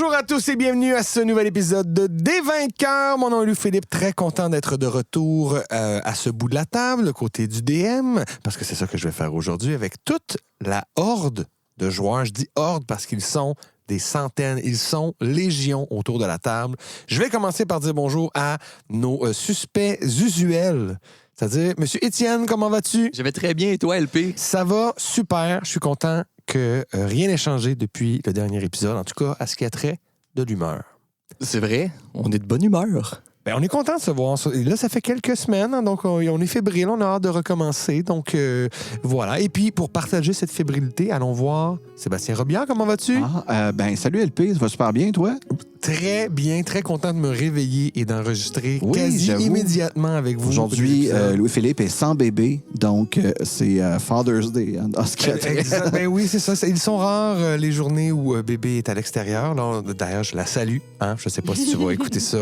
Bonjour à tous et bienvenue à ce nouvel épisode de Des Vainqueurs. Mon nom est Louis-Philippe, très content d'être de retour à ce bout de la table, côté du DM, parce que c'est ça que je vais faire aujourd'hui avec toute la horde de joueurs. Je dis horde parce qu'ils sont des centaines, ils sont légions autour de la table. Je vais commencer par dire bonjour à nos suspects usuels. C'est-à-dire, Monsieur Étienne, comment vas-tu? Je vais très bien, et toi, LP? Ça va super, je suis content que rien n'ait changé depuis le dernier épisode, en tout cas à ce qui a trait de l'humeur. C'est vrai, on est de bonne humeur. Ben, on est content de se voir. Et là, ça fait quelques semaines, hein, donc on est fébrile, on a hâte de recommencer. Donc voilà. Et puis, pour partager cette fébrilité, allons voir Sébastien Robillard, comment vas-tu? Salut LP, ça va super bien, toi? Très bien, très content de me réveiller et d'enregistrer Oui, j'avoue. immédiatement avec vous. Aujourd'hui, Louis-Philippe est sans bébé, donc c'est Father's Day. Hein, dans ce cas Exact. Ben oui, c'est ça. Ils sont rares les journées où bébé est à l'extérieur. Là, d'ailleurs, je la salue. Hein? Je ne sais pas si tu vas écouter ça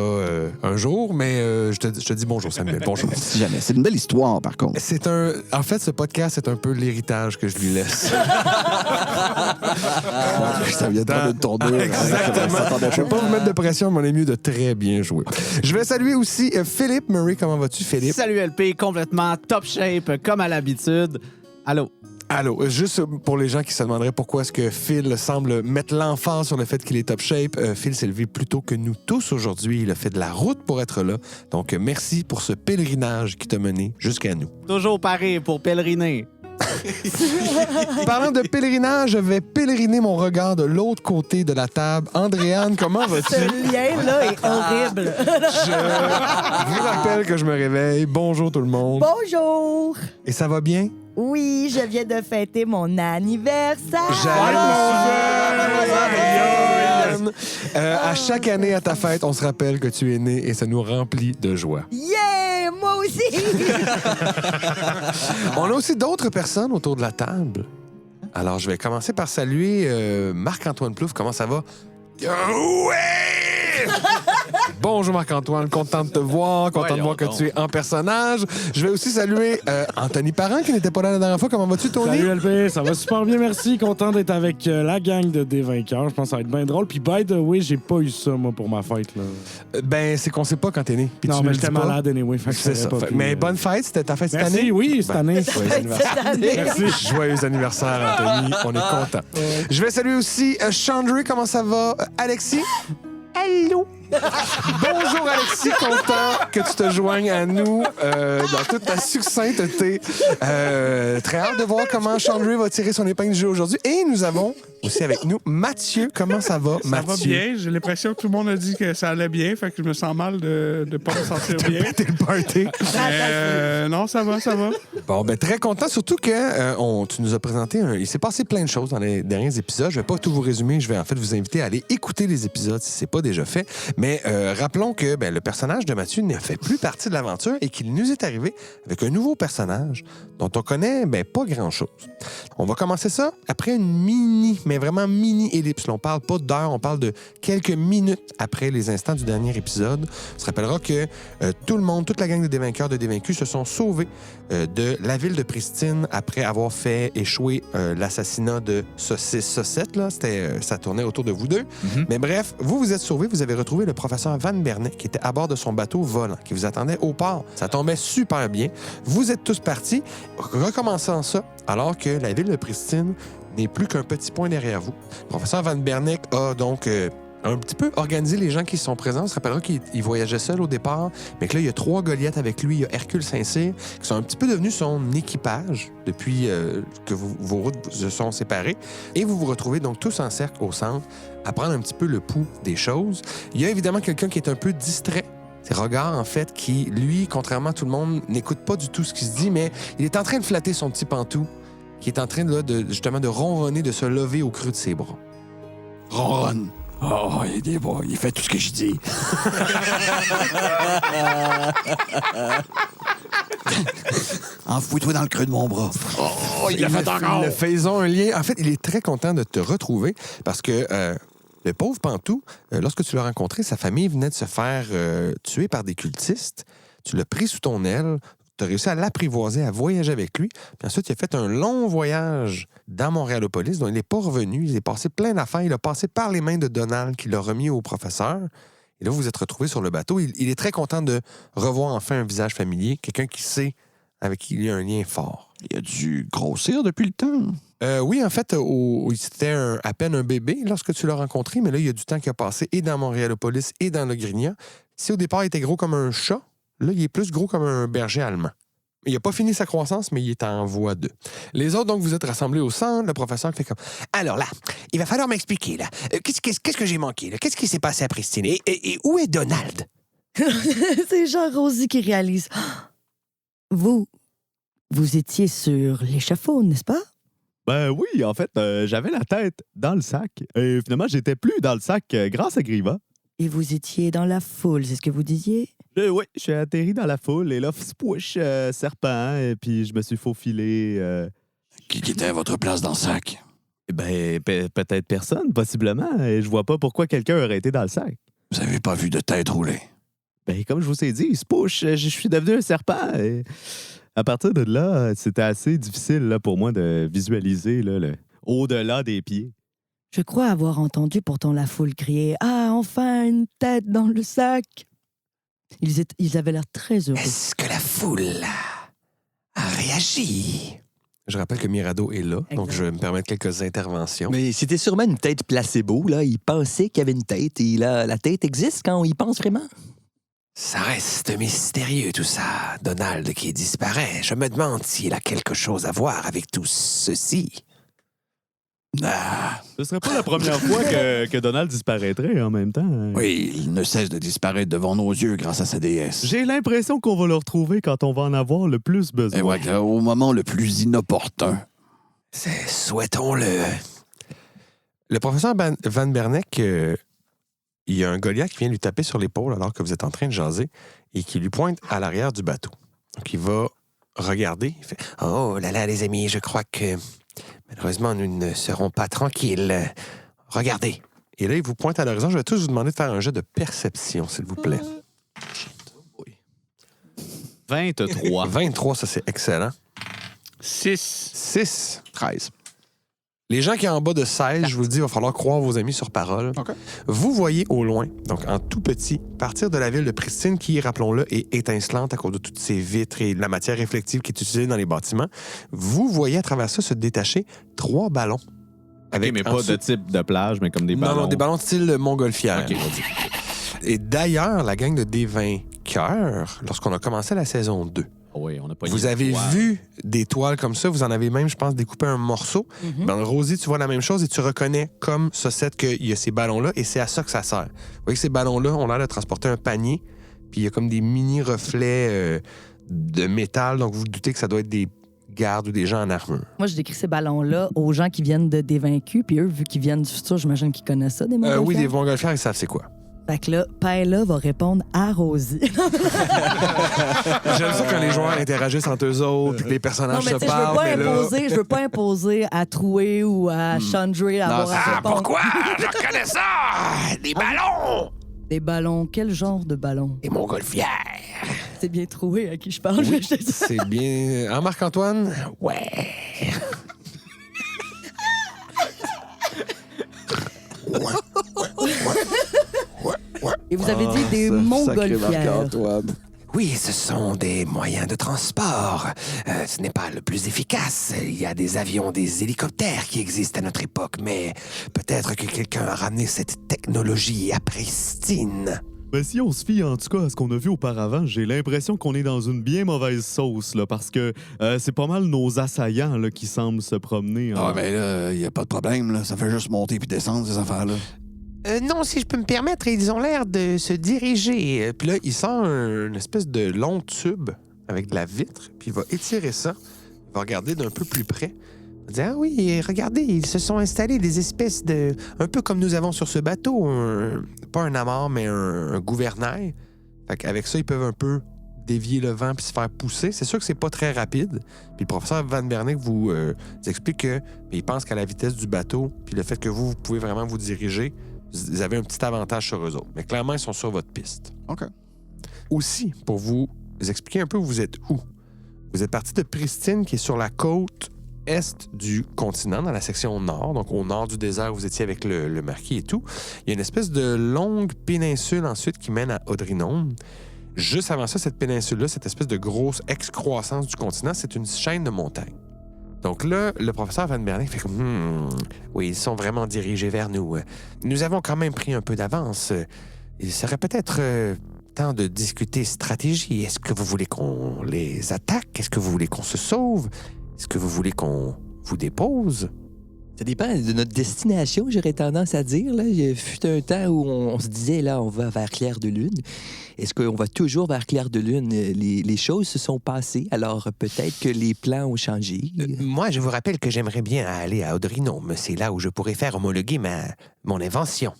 un jour, mais je te dis bonjour, Samuel. Bonjour. Si jamais. C'est une belle histoire, par contre. En fait, ce podcast, c'est un peu l'héritage que je lui laisse. Ça vient de ton deux. Exactement. Je ne vais pas vous mettre de pression, mais on est mieux de très bien jouer. Je vais saluer aussi Philippe Murray. Comment vas-tu, Philippe? Salut LP, complètement top shape, comme à l'habitude. Allô? Allô, juste pour les gens qui se demanderaient pourquoi est-ce que Phil semble mettre l'emphase sur le fait qu'il est top shape, Phil s'est levé plus tôt que nous tous aujourd'hui. Il a fait de la route pour être là. Donc, merci pour ce pèlerinage qui t'a mené jusqu'à nous. Toujours paré pour pèleriner. Parlant de pèlerinage, je vais pèleriner mon regard de l'autre côté de la table. Andréane, comment vas-tu? Ce lien-là est horrible. Je vous rappelle que je me réveille. Bonjour tout le monde. Bonjour. Et ça va bien? Oui, je viens de fêter mon anniversaire. À chaque année à ta fête, on se rappelle que tu es né et ça nous remplit de joie. Yeah! Moi aussi! On a aussi d'autres personnes autour de la table. Alors, je vais commencer par saluer Marc-Antoine Plouffe. Comment ça va? Ouais! Bonjour Marc-Antoine, content de te voir, content de voir que tu es en personnage. Je vais aussi saluer Anthony Parent qui n'était pas là la dernière fois. Comment vas-tu, Tony? Salut LP, ça va super bien, merci. Content d'être avec la gang de Des Vainqueurs. Je pense que ça va être bien drôle. Puis by the way, j'ai pas eu ça, moi, pour ma fête. Là. Ben, c'est qu'on sait pas quand t'es né. Puis non, tu mais me j'étais le dis pas. malade anyway. C'est ça. Mais bonne fête, c'était ta fête cette merci, année? oui, cette année. Joyeux anniversaire. Merci. Joyeux anniversaire, Anthony. On est content. Je vais saluer aussi Chandry. Comment ça va? Alexis? Allô? Bonjour Alexis, content que tu te joignes à nous dans toute ta succincteté. Très hâte de voir comment Chandry va tirer son épingle du jeu aujourd'hui. Et nous avons aussi avec nous Mathieu. Comment ça va, Mathieu? Ça va bien. J'ai l'impression que tout le monde a dit que ça allait bien, fait que je me sens mal de ne pas me sentir bien. T'es le party. Non, ça va, ça va. Bon, ben très content, surtout que tu nous as présenté il s'est passé plein de choses dans les derniers épisodes. Je vais pas tout vous résumer, je vais en fait vous inviter à aller écouter les épisodes si c'est pas déjà fait. Mais rappelons que le personnage de Mathieu ne fait plus partie de l'aventure et qu'il nous est arrivé avec un nouveau personnage dont on connaît pas grand-chose. On va commencer ça après une mais vraiment mini ellipse. Là, on parle pas d'heures, on parle de quelques minutes après les instants du dernier épisode. On se rappellera que tout le monde, toute la gang de Dévainqueurs de Dévaincus se sont sauvés de la ville de Pristine après avoir fait échouer l'assassinat de Saucisse-Saucette. Ça tournait autour de vous deux. Mm-hmm. Mais bref, vous êtes sauvés. Vous avez retrouvé le professeur Van Bernet qui était à bord de son bateau volant, qui vous attendait au port. Ça tombait super bien. Vous êtes tous partis, recommençant ça, alors que la ville de Pristine n'est plus qu'un petit point derrière vous. Le professeur Van Bernet a donc un petit peu organisé les gens qui sont présents. On se rappellera qu'il voyageait seul au départ, mais que là, il y a 3 Goliaths avec lui. Il y a Hercule Saint-Cyr, qui sont un petit peu devenus son équipage depuis que vos routes se sont séparées. Et vous vous retrouvez donc tous en cercle au centre à prendre un petit peu le pouls des choses. Il y a évidemment quelqu'un qui est un peu distrait. C'est Regard, en fait, qui, lui, contrairement à tout le monde, n'écoute pas du tout ce qui se dit, mais il est en train de flatter son petit pantou, qui est en train justement de ronronner, de se lever au creux de ses bras. Ronronne. Oh, il fait tout ce que je dis. Enfouis-toi dans le creux de mon bras. Oh, il l'a fait encore. Faisons un lien. En fait, il est très content de te retrouver parce que le pauvre Pantou, lorsque tu l'as rencontré, sa famille venait de se faire tuer par des cultistes. Tu l'as pris sous ton aile. Tu as réussi à l'apprivoiser, à voyager avec lui. Puis ensuite, il a fait un long voyage dans Montréalopolis, dont il n'est pas revenu. Il est passé plein d'affaires. Il a passé par les mains de Donald, qui l'a remis au professeur. Et là, vous vous êtes retrouvés sur le bateau. Il est très content de revoir enfin un visage familier, quelqu'un qui sait avec qui il y a un lien fort. Il a dû grossir depuis le temps. Oui, en fait, c'était à peine un bébé lorsque tu l'as rencontré, mais là, il y a du temps qui a passé et dans Montréalopolis et dans le Grignat. Si au départ, il était gros comme un chat, là, il est plus gros comme un berger allemand. Il n'a pas fini sa croissance, mais il est en voie de. Les autres, donc, vous êtes rassemblés au centre. Le professeur fait comme... Alors là, il va falloir m'expliquer, là. Qu'est-ce que j'ai manqué, là? Qu'est-ce qui s'est passé à Pristine? Et où est Donald? C'est Jean-Rosy qui réalise. Vous étiez sur l'échafaud, n'est-ce pas? Ben oui, en fait, j'avais la tête dans le sac. Et finalement, j'étais plus dans le sac grâce à Griva. Et vous étiez dans la foule, c'est ce que vous disiez? Oui, je suis atterri dans la foule et là, spouche, serpent, et puis je me suis faufilé. Qui était à votre place dans le sac? Ben, peut-être personne, possiblement. Et je vois pas pourquoi quelqu'un aurait été dans le sac. Vous avez pas vu de tête rouler? Ben, comme je vous ai dit, spouche, je suis devenu un serpent. Et à partir de là, c'était assez difficile là, pour moi de visualiser là, au-delà des pieds. Je crois avoir entendu pourtant la foule crier « Ah, enfin une tête dans le sac !» Ils avaient l'air très heureux. Est-ce que la foule a réagi? Je rappelle que Mirado est là, donc je vais me permettre quelques interventions. Mais c'était sûrement une tête placebo, là. Il pensait qu'il y avait une tête et là, la tête existe quand on y pense vraiment. Ça reste mystérieux, tout ça. Donald qui disparaît. Je me demande s'il a quelque chose à voir avec tout ceci. Ce serait pas la première fois que Donald disparaîtrait en même temps. Oui, il ne cesse de disparaître devant nos yeux grâce à sa déesse. J'ai l'impression qu'on va le retrouver quand on va en avoir le plus besoin. Et ouais, au moment le plus inopportun. Souhaitons-le. Le professeur Van Berneck, il y a un Goliath qui vient lui taper sur l'épaule alors que vous êtes en train de jaser et qui lui pointe à l'arrière du bateau. Donc, il va regarder. Il fait « Oh là là, les amis, je crois que malheureusement, nous ne serons pas tranquilles. Regardez. » Et là, il vous pointe à l'horizon. Je vais tous vous demander de faire un jeu de perception, s'il vous plaît. 23. 23, ça, c'est excellent. 6. 13. Les gens qui sont en bas de 16, je vous le dis, il va falloir croire vos amis sur parole. OK. Vous voyez au loin, donc en tout petit, partir de la ville de Pristine qui, rappelons-le, est étincelante à cause de toutes ces vitres et de la matière réflective qui est utilisée dans les bâtiments. Vous voyez à travers ça se détacher 3 ballons. Avec mais pas de type de plage, mais comme des ballons. Non, des ballons de style montgolfière. OK. Et d'ailleurs, la gang de Des-Vainqueurs, lorsqu'on a commencé la saison 2, Oui, on a pas vous avez vu des toiles comme ça, vous en avez même, je pense, découpé un morceau. Dans le Rosie, tu vois la même chose et tu reconnais comme Saucette qu'il y a ces ballons-là et c'est à ça que ça sert. Vous voyez que ces ballons-là ont l'air de transporter un panier, puis il y a comme des mini-reflets de métal, donc vous vous doutez que ça doit être des gardes ou des gens en armure. Moi, je décris ces ballons-là aux gens qui viennent de Dévaincus, puis eux, vu qu'ils viennent du futur, j'imagine qu'ils connaissent ça, des montgolfières. Oui, des montgolfières, ils savent c'est quoi. Fait que là, Paella va répondre à Rosie. J'aime ça quand les joueurs interagissent entre eux autres, puis que les personnages se parlent. Je veux pas imposer à Troué ou à Chandray à avoir à répondre. Pourquoi? Je reconnais ça! Des ballons! Des ballons, quel genre de ballons? Des montgolfières. C'est bien Troué à qui je parle. Oui, c'est bien... Hein, Marc-Antoine? Ouais. Et vous avez dit des montgolfières. Oui, ce sont des moyens de transport. Ce n'est pas le plus efficace. Il y a des avions, des hélicoptères qui existent à notre époque, mais peut-être que quelqu'un a ramené cette technologie à Pristine. Ben, si on se fie en tout cas à ce qu'on a vu auparavant, j'ai l'impression qu'on est dans une bien mauvaise sauce, là, parce que c'est pas mal nos assaillants là, qui semblent se promener. Ah, ben là, il n'y a pas de problème, là. Ça fait juste monter puis descendre, ces affaires-là. Non, si je peux me permettre, ils ont l'air de se diriger. Puis là, il sort une espèce de long tube avec de la vitre, puis il va étirer ça. Il va regarder d'un peu plus près. Il va dire, ah oui, regardez, ils se sont installés des espèces de... Un peu comme nous avons sur ce bateau, pas un amarre, mais un gouvernail. Fait qu'avec ça, ils peuvent un peu dévier le vent puis se faire pousser. C'est sûr que c'est pas très rapide. Puis le professeur Van Berneck vous explique que il pense qu'à la vitesse du bateau, puis le fait que vous pouvez vraiment vous diriger, vous avez un petit avantage sur eux autres. Mais clairement, ils sont sur votre piste. OK. Aussi, pour vous expliquer un peu où vous êtes où, Vous êtes parti de Pristine, qui est sur la côte est du continent, dans la section nord, donc au nord du désert où vous étiez avec le marquis et tout. Il y a une espèce de longue péninsule ensuite qui mène à Audrinome. Juste avant ça, cette péninsule-là, cette espèce de grosse excroissance du continent, c'est une chaîne de montagnes. Donc là, le professeur Van Berling fait comme oui, ils sont vraiment dirigés vers nous. Nous avons quand même pris un peu d'avance. Il serait peut-être temps de discuter stratégie. Est-ce que vous voulez qu'on les attaque? Est-ce que vous voulez qu'on se sauve? Est-ce que vous voulez qu'on vous dépose? Ça dépend de notre destination, j'aurais tendance à dire. Là. Il fut un temps où on se disait, là, on va vers Clair de Lune. Est-ce qu'on va toujours vers Clair de Lune? Les choses se sont passées, alors peut-être que les plans ont changé. Moi, je vous rappelle que j'aimerais bien aller à Audrinome. C'est là où je pourrais faire homologuer mon invention.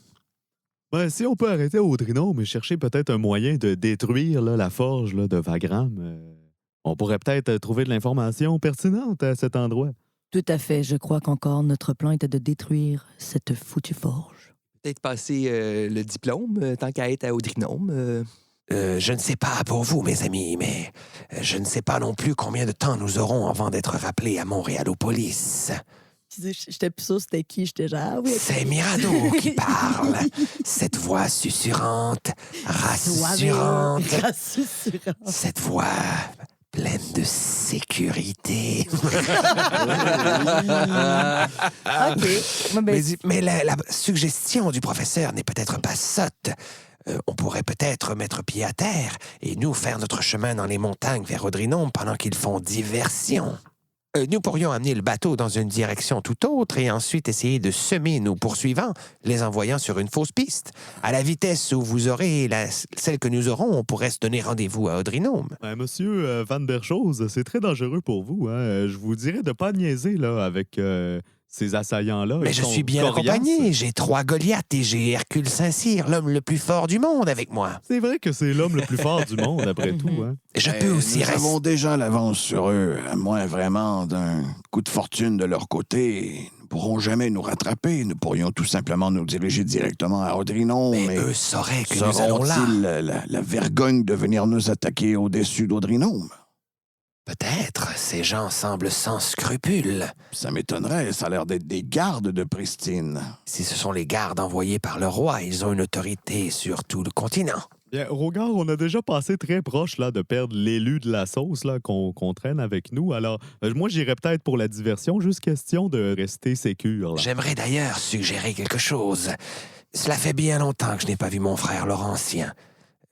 Ben, si on peut arrêter à Audrinome et chercher peut-être un moyen de détruire là, la forge là, de Wagram, on pourrait peut-être trouver de l'information pertinente à cet endroit. Tout à fait. Je crois qu'encore notre plan était de détruire cette foutue forge. Peut-être passer le diplôme, tant qu'à être à Audrinome. Je ne sais pas pour vous, mes amis, mais je ne sais pas non plus combien de temps nous aurons avant d'être rappelés à Montréalopolis. J'étais plus sûre c'était qui. J'étais genre, ah oui. C'est Mirado qui parle. Cette voix susurrante, rassurante. Rassurante. Cette voix pleine de sécurité. OK. Mais la suggestion du professeur n'est peut-être pas sotte. On pourrait peut-être mettre pied à terre et nous faire notre chemin dans les montagnes vers Audrinome pendant qu'ils font diversion. Nous pourrions amener le bateau dans une direction tout autre et ensuite essayer de semer nos poursuivants, les envoyant sur une fausse piste. À la vitesse où vous aurez celle que nous aurons, on pourrait se donner rendez-vous à Audrinome. Monsieur Van der Chose, c'est très dangereux pour vous. Hein? Je vous dirais de pas niaiser là, avec ces assaillants-là. Mais je suis bien accompagné. J'ai 3 Goliaths et j'ai Hercule Saint-Cyr, l'homme le plus fort du monde, avec moi. C'est vrai que c'est l'homme le plus fort du monde, après tout. Hein? Je peux aussi Nous rester... avons déjà l'avance sur eux, à moins vraiment d'un coup de fortune de leur côté. Ils ne pourront jamais nous rattraper. Nous pourrions tout simplement nous diriger directement à Audrinome. Mais eux sauraient que nous allons là. Auront-ils la vergogne de venir nous attaquer au-dessus d'Audrinome? Peut-être. Ces gens semblent sans scrupules. Ça m'étonnerait. Ça a l'air d'être des gardes de Pristine. Si ce sont les gardes envoyés par le roi, ils ont une autorité sur tout le continent. Bien, Rogard, on a déjà passé très proche là, de perdre l'élu de la sauce là, qu'on traîne avec nous. Alors, moi, j'irais peut-être pour la diversion, juste question de rester sécure. Là. J'aimerais d'ailleurs suggérer quelque chose. Cela fait bien longtemps que je n'ai pas vu mon frère Laurentien.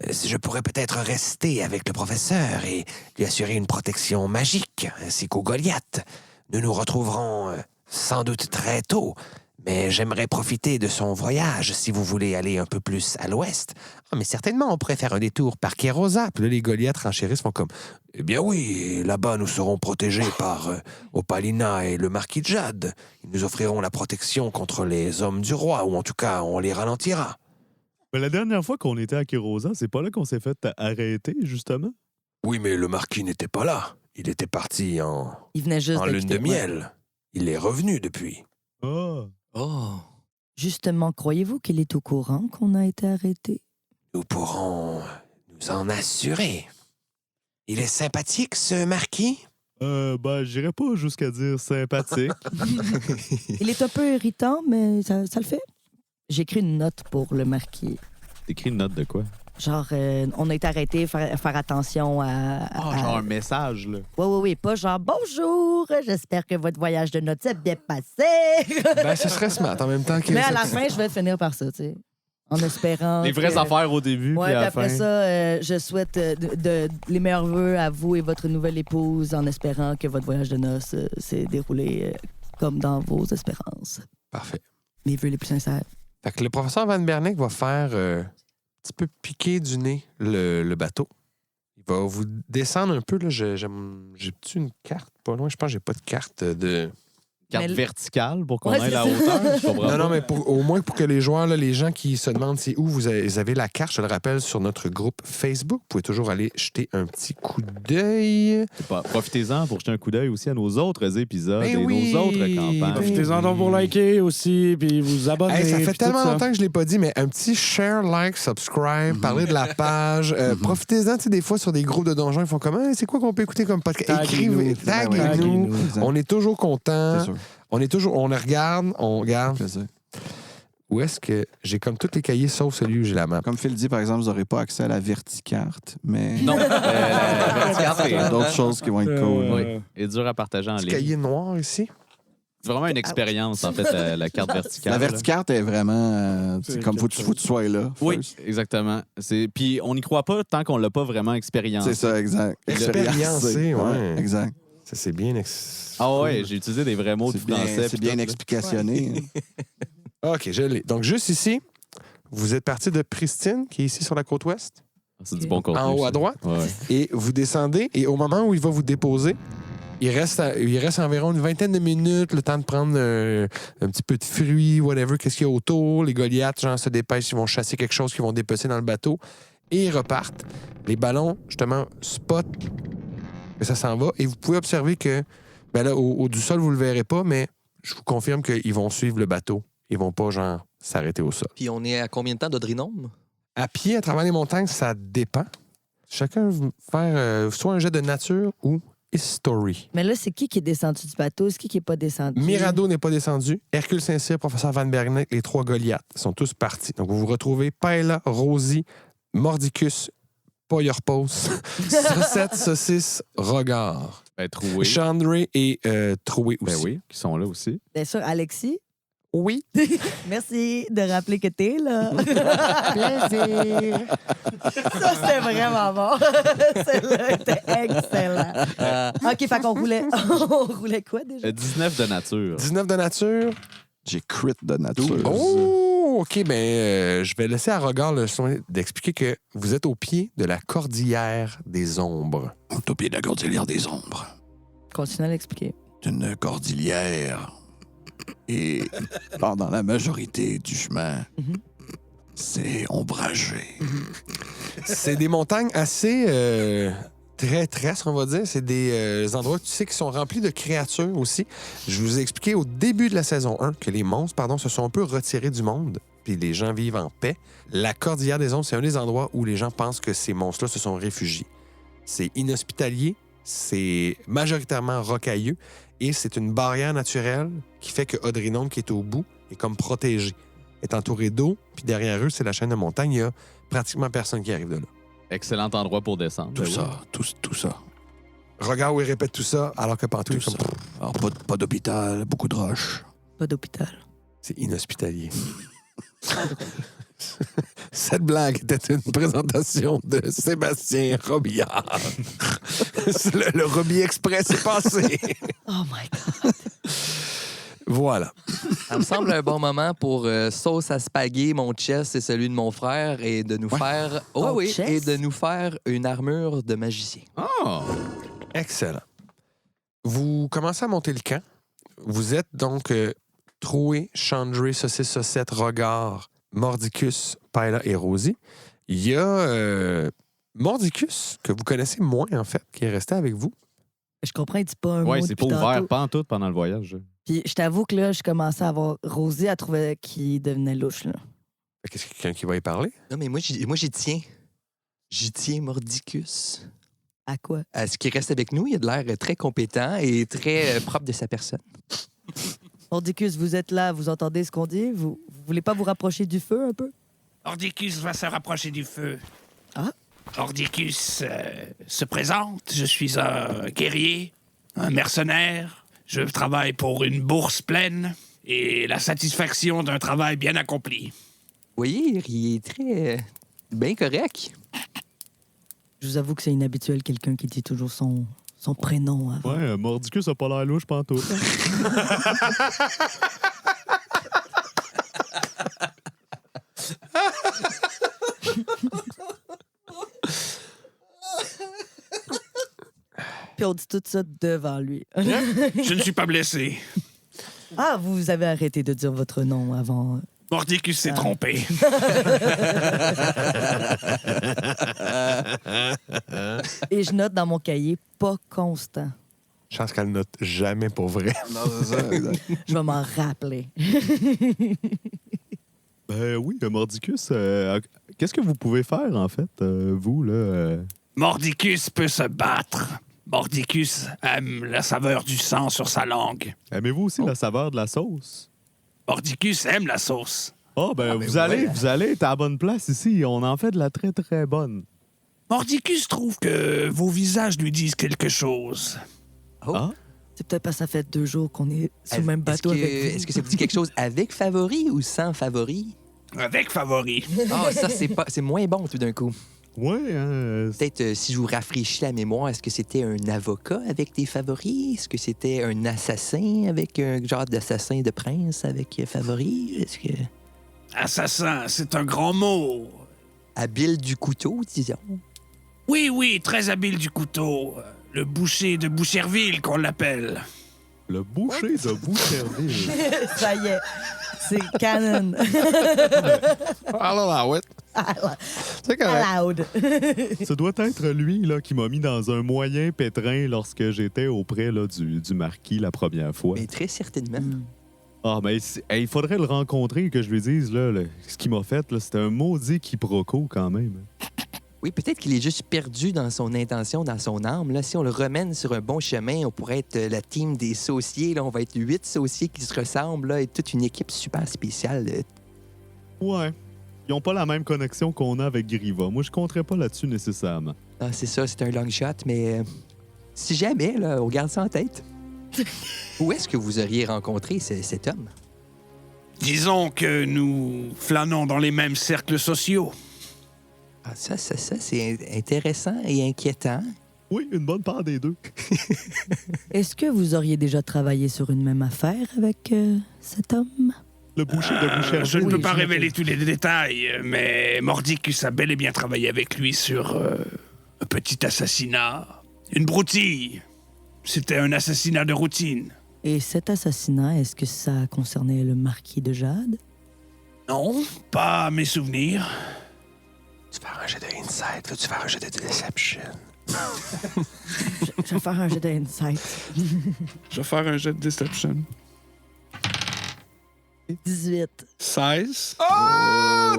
Je pourrais peut-être rester avec le professeur et lui assurer une protection magique, ainsi qu'au Goliath. Nous nous retrouverons sans doute très tôt, mais j'aimerais profiter de son voyage si vous voulez aller un peu plus à l'ouest. Ah, mais certainement, on pourrait faire un détour par Kérosa. Puis là, les Goliaths renchérissent font comme « Eh bien oui, là-bas, nous serons protégés par Opalina et le marquis de Jade. Ils nous offriront la protection contre les hommes du roi, ou en tout cas, on les ralentira. » Mais la dernière fois qu'on était à Kérosa, c'est pas là qu'on s'est fait arrêter, justement? Oui, mais le marquis n'était pas là. Il était parti Il venait juste en de lune quitter, de ouais. miel. Il est revenu depuis. Ah! Oh! Justement, croyez-vous qu'il est au courant qu'on a été arrêté? Nous pourrons nous en assurer. Il est sympathique, ce marquis? J'irais pas jusqu'à dire sympathique. Il est un peu irritant, mais ça le fait. J'ai écrit une note pour le marquis. T'écris une note de quoi? Genre, on a été arrêtés, faire attention à... Genre un message, là. Oui. Pas genre, bonjour, j'espère que votre voyage de notes s'est bien passé. Ben, ce serait smart en même temps que... Mais à la fin, je vais finir par ça, tu sais. En espérant. Les vraies que... affaires au début, Ouais, puis à puis la après fin. ça, je souhaite les meilleurs vœux à vous et votre nouvelle épouse en espérant que votre voyage de noces s'est déroulé comme dans vos espérances. Parfait. Mes vœux les plus sincères. Fait que le professeur Van Bernek va faire un petit peu piquer du nez le bateau. Il va vous descendre un peu. Là. J'ai-tu une carte pas loin? Je pense que j'ai pas de carte de carte Mais- verticale pour qu'on Ouais, ait c'est la ça. hauteur. Je comprends Non, pas. non, mais au moins pour que les joueurs, là, les gens qui se demandent c'est où vous avez la carte, je le rappelle, sur notre groupe Facebook. Vous pouvez toujours aller jeter un petit coup d'œil. Profitez-en pour jeter un coup d'œil aussi à nos autres épisodes Ben et oui. nos autres campagnes. Profitez-en donc pour liker aussi, puis vous abonner. Hey, ça fait puis tout tellement ça. longtemps que je ne l'ai pas dit, mais un petit share, like, subscribe, parler de la page. Profitez-en, tu sais, des fois, sur des groupes de donjons, ils font comme Hey, c'est quoi qu'on peut écouter comme podcast? Écrivez, taguez-nous. Exact. On est toujours contents. C'est sûr. On les regarde, on regarde. Plaisir. Où est-ce que j'ai comme tous les cahiers sauf celui où j'ai la map? Comme Phil dit, par exemple, vous n'aurez pas accès à la verticarte, mais Non, il y a d'autres choses qui vont être cool. Oui, et dur à partager en Petit ligne. cahier noir ici. C'est vraiment une expérience, en fait, la carte verticale. La verticarte est vraiment... C'est c'est comme faut quelque que tu sois là. Oui, first. exactement. Puis on n'y croit pas tant qu'on l'a pas vraiment expérimenté. C'est ça, exact. Expériencé, ouais. Exact. Ça, c'est bien. Ah ouais, j'ai utilisé des vrais mots de C'est bien, français. c'est puis bien tout, là. explicationné. OK, je l'ai. Donc, juste ici, vous êtes parti de Pristine, qui est ici sur la côte ouest, C'est du bon contenu. en haut à ça. droite, Ouais. et vous descendez, et au moment où il va vous déposer, il reste environ une vingtaine de minutes, le temps de prendre un petit peu de fruits, whatever, qu'est-ce qu'il y a autour. Les Goliaths, genre, se dépêchent, ils vont chasser quelque chose qu'ils vont dépecer dans le bateau, et ils repartent. Les ballons, justement, spot que ça s'en va, et vous pouvez observer que, ben là, au du sol, vous le verrez pas, mais je vous confirme qu'ils vont suivre le bateau. Ils vont pas, genre, s'arrêter au sol. Puis on est à combien de temps d'Odrinome? À pied, à travers les montagnes, ça dépend. Chacun va faire soit un jet de nature ou history. Mais là, c'est qui est descendu du bateau? C'est qui est pas descendu? Mirado n'est pas descendu. Hercule Saint-Cyr, professeur Van Bergnac, les 3 Goliaths sont tous partis. Donc, vous vous retrouvez Paella, Rosie, Mordicus, Poyorpos, Saucette, Saucisse, Regard. Ben, troué. Chandré et Troué aussi. Ben oui, qui sont là aussi. Bien sûr, Alexis. Oui. Merci de rappeler que t'es là. Plaisir. Ça, c'était vraiment bon. Celle-là était excellent. OK, fait qu'on roulait... On roulait quoi, déjà? 19 de nature. 19 de nature. J'ai crit de nature. Oh, OK. Ben, je vais laisser à Regard le soin d'expliquer que vous êtes au pied de la cordillère des ombres. On est au pied de la cordillère des ombres. Continue à l'expliquer. C'est une cordillère. Et pendant la majorité du chemin, c'est ombragé. C'est des montagnes assez traîtresses, on va dire. C'est des endroits, tu sais, qui sont remplis de créatures aussi. Je vous ai expliqué au début de la saison 1 que les monstres, se sont un peu retirés du monde, puis les gens vivent en paix. La Cordillère des Ombres, c'est un des endroits où les gens pensent que ces monstres-là se sont réfugiés. C'est inhospitalier, c'est majoritairement rocailleux, et c'est une barrière naturelle qui fait que Odrinome, qui est au bout, est comme protégé. Est entouré d'eau, puis derrière eux, c'est la chaîne de montagne. Il y a pratiquement personne qui arrive de là. Excellent endroit pour descendre. Tout Ben ça, tout ça. Regarde où il répète tout ça, alors que partout, Tout ça. Alors, pas d'hôpital, beaucoup de roches. Pas d'hôpital. c'est inhospitalier. Cette blague était une présentation de Sébastien Robillard. le Roby Express est passé. Oh my God. Voilà. Ça me semble un bon moment pour sauce à spaghetti, mon chest et celui de mon frère, et de nous faire... Oh Ton oui, chest? et de nous faire une armure de magicien. Oh! Excellent. Vous commencez à monter le camp. Vous êtes donc Troué, Chandré, Saucisse, Saucette, Regard, Mordicus, Paella et Rosie. Il y a Mordicus, que vous connaissez moins, en fait, qui est resté avec vous. Je comprends, il dit pas un Ouais, mot c'est pas depuis ouvert, tantôt. pas en tout pendant le voyage. Puis je t'avoue que là, je commençais à avoir... Rosie, elle trouvait qu'il devenait louche, là. Qu'est-ce que quelqu'un qui va y parler? Non, mais moi, j'y tiens. J'y tiens, Mordicus. À quoi? À ce qui reste avec nous, il a de l'air très compétent et très propre de sa personne. Mordicus, vous êtes là, vous entendez ce qu'on dit? Vous voulez pas vous rapprocher du feu un peu? Ordicus va se rapprocher du feu. Ah. Ordicus se présente. Je suis un guerrier, un mercenaire. Je travaille pour une bourse pleine et la satisfaction d'un travail bien accompli. Vous voyez, il est très... bien correct. Je vous avoue que c'est inhabituel, quelqu'un qui dit toujours son prénom avant. Ouais, Mordicus a pas l'air louche pantoute. Puis on dit tout ça devant lui. Je ne suis pas blessé. Ah, vous avez arrêté de dire votre nom avant. Mordicus s'est trompé. Et je note dans mon cahier pas constant. Chance qu'elle note jamais pour vrai. Non, c'est ça, exact. Je vais m'en rappeler. Ben oui, Mordicus, qu'est-ce que vous pouvez faire, en fait, vous, là? Mordicus peut se battre. Mordicus aime la saveur du sang sur sa langue. Aimez-vous aussi la saveur de la sauce? Mordicus aime la sauce. Ah, ben, vous allez être à la bonne place ici. On en fait de la très, très bonne. Mordicus trouve que vos visages lui disent quelque chose. Oh. Ah? C'est peut-être parce que ça fait 2 jours qu'on est sur le même bateau avec vous. Est-ce que ça vous dit quelque chose avec favori ou sans favori? Avec favori. Ah, ça, c'est moins bon tout d'un coup. Ouais, Peut-être, si je vous rafraîchis la mémoire, est-ce que c'était un avocat avec des favoris? Est-ce que c'était un assassin avec un genre d'assassin de prince avec favoris? Est-ce que... Assassin, c'est un grand mot. Habile du couteau, disons. Oui, très habile du couteau. Le boucher de Boucherville, qu'on l'appelle. le boucher de Boucherville. Ça y est, c'est canon. Alors, ouais. C'est correct. Allowed. Ça doit être lui là, qui m'a mis dans un moyen pétrin lorsque j'étais auprès là, du marquis la première fois. Mais très certainement. Ah, mais il faudrait le rencontrer et que je lui dise là, ce qu'il m'a fait. C'était un maudit quiproquo quand même. Oui, peut-être qu'il est juste perdu dans son intention, dans son âme. Là, si on le remène sur un bon chemin, on pourrait être la team des sauciers. Là. On va être 8 sauciers qui se ressemblent là, et toute une équipe super spéciale. Ouais. Ils n'ont pas la même connexion qu'on a avec Griva. Moi, je compterais pas là-dessus nécessairement. Ah, c'est ça, c'est un long shot, mais si jamais, là, on garde ça en tête. Où est-ce que vous auriez rencontré cet homme? Disons que nous flânons dans les mêmes cercles sociaux. Ah, ça, c'est intéressant et inquiétant. Oui, une bonne part des deux. Est-ce que vous auriez déjà travaillé sur une même affaire avec cet homme? Le boucher de Boucherville. Je ne peux pas je révéler m'appelle. tous les détails, mais Mordicus a bel et bien travaillé avec lui sur un petit assassinat. Une broutille. C'était un assassinat de routine. Et cet assassinat, est-ce que ça concernait le marquis de Jade? Non, pas à mes souvenirs. Tu vas faire un jet de insight, veux-tu faire un jet de deception? Je vais faire un jet d'insight. Je vais faire un jet de deception. 18. 16. Oh!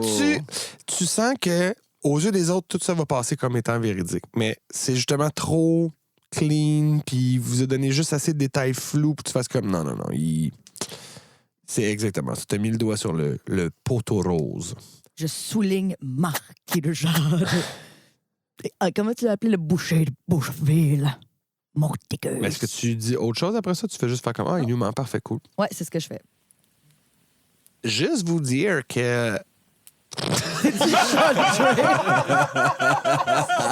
Tu sens que aux yeux des autres, tout ça va passer comme étant véridique. Mais c'est justement trop clean, puis il vous a donné juste assez de détails flous pour que tu fasses comme non. C'est exactement ça. Tu as mis le doigt sur le poteau rose. Je souligne marquis de Jade. Comment tu l'as appelé le boucher de Boucherville? Mordicus. Mais est-ce que tu dis autre chose après ça? Tu fais juste faire comme il nous ment, parfait, cool. Ouais, c'est ce que je fais. Juste vous dire que. C'est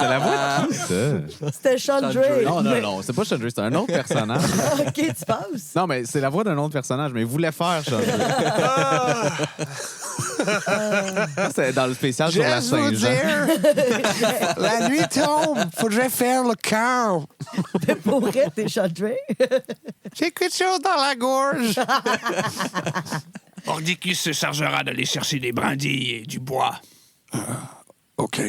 la voix de qui, ça? C'était Sean Dre. Non, c'est pas Sean Dre, c'est un autre personnage. OK, tu penses? Non, mais c'est la voix d'un autre personnage, mais il voulait faire Sean Dre. Ça, c'est dans le spécial sur la Juste vous Saint-Jean. dire, la nuit tombe, faudrait faire le camp. Pour vrai, t'es Sean Dre? J'ai quelque chose dans la gorge. Mordicus se chargera d'aller chercher des brindilles et du bois. OK.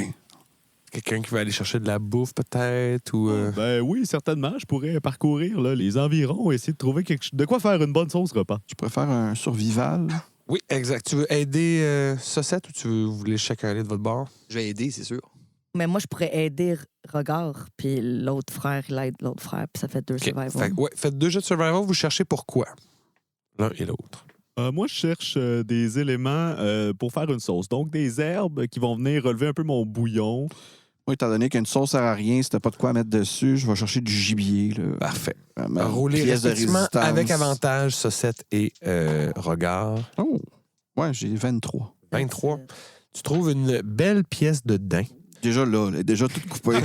Quelqu'un qui va aller chercher de la bouffe, peut-être, ou... Ben oui, certainement. Je pourrais parcourir là, les environs et essayer de trouver de quoi faire une bonne sauce repas. Je préfère un survival. Oui, exact. Tu veux aider Saucette ou vous voulez chacun aller de votre bord? Je vais aider, c'est sûr. Mais moi, je pourrais aider Regard, puis l'autre frère, il aide l'autre frère, puis ça fait 2 survivors. Faites 2 jets de survival, vous cherchez pourquoi? L'un et l'autre. Moi, je cherche des éléments pour faire une sauce. Donc, des herbes qui vont venir relever un peu mon bouillon. Moi, étant donné qu'une sauce sert à rien, si t'as pas de quoi mettre dessus, je vais chercher du gibier. Là. Parfait. Vraiment, Roulez pièce de respectivement résistance. avec avantage Saucette et Regard. Oh, ouais, j'ai 23. 23. Tu trouves une belle pièce de daim. Déjà là, elle est déjà toute coupée.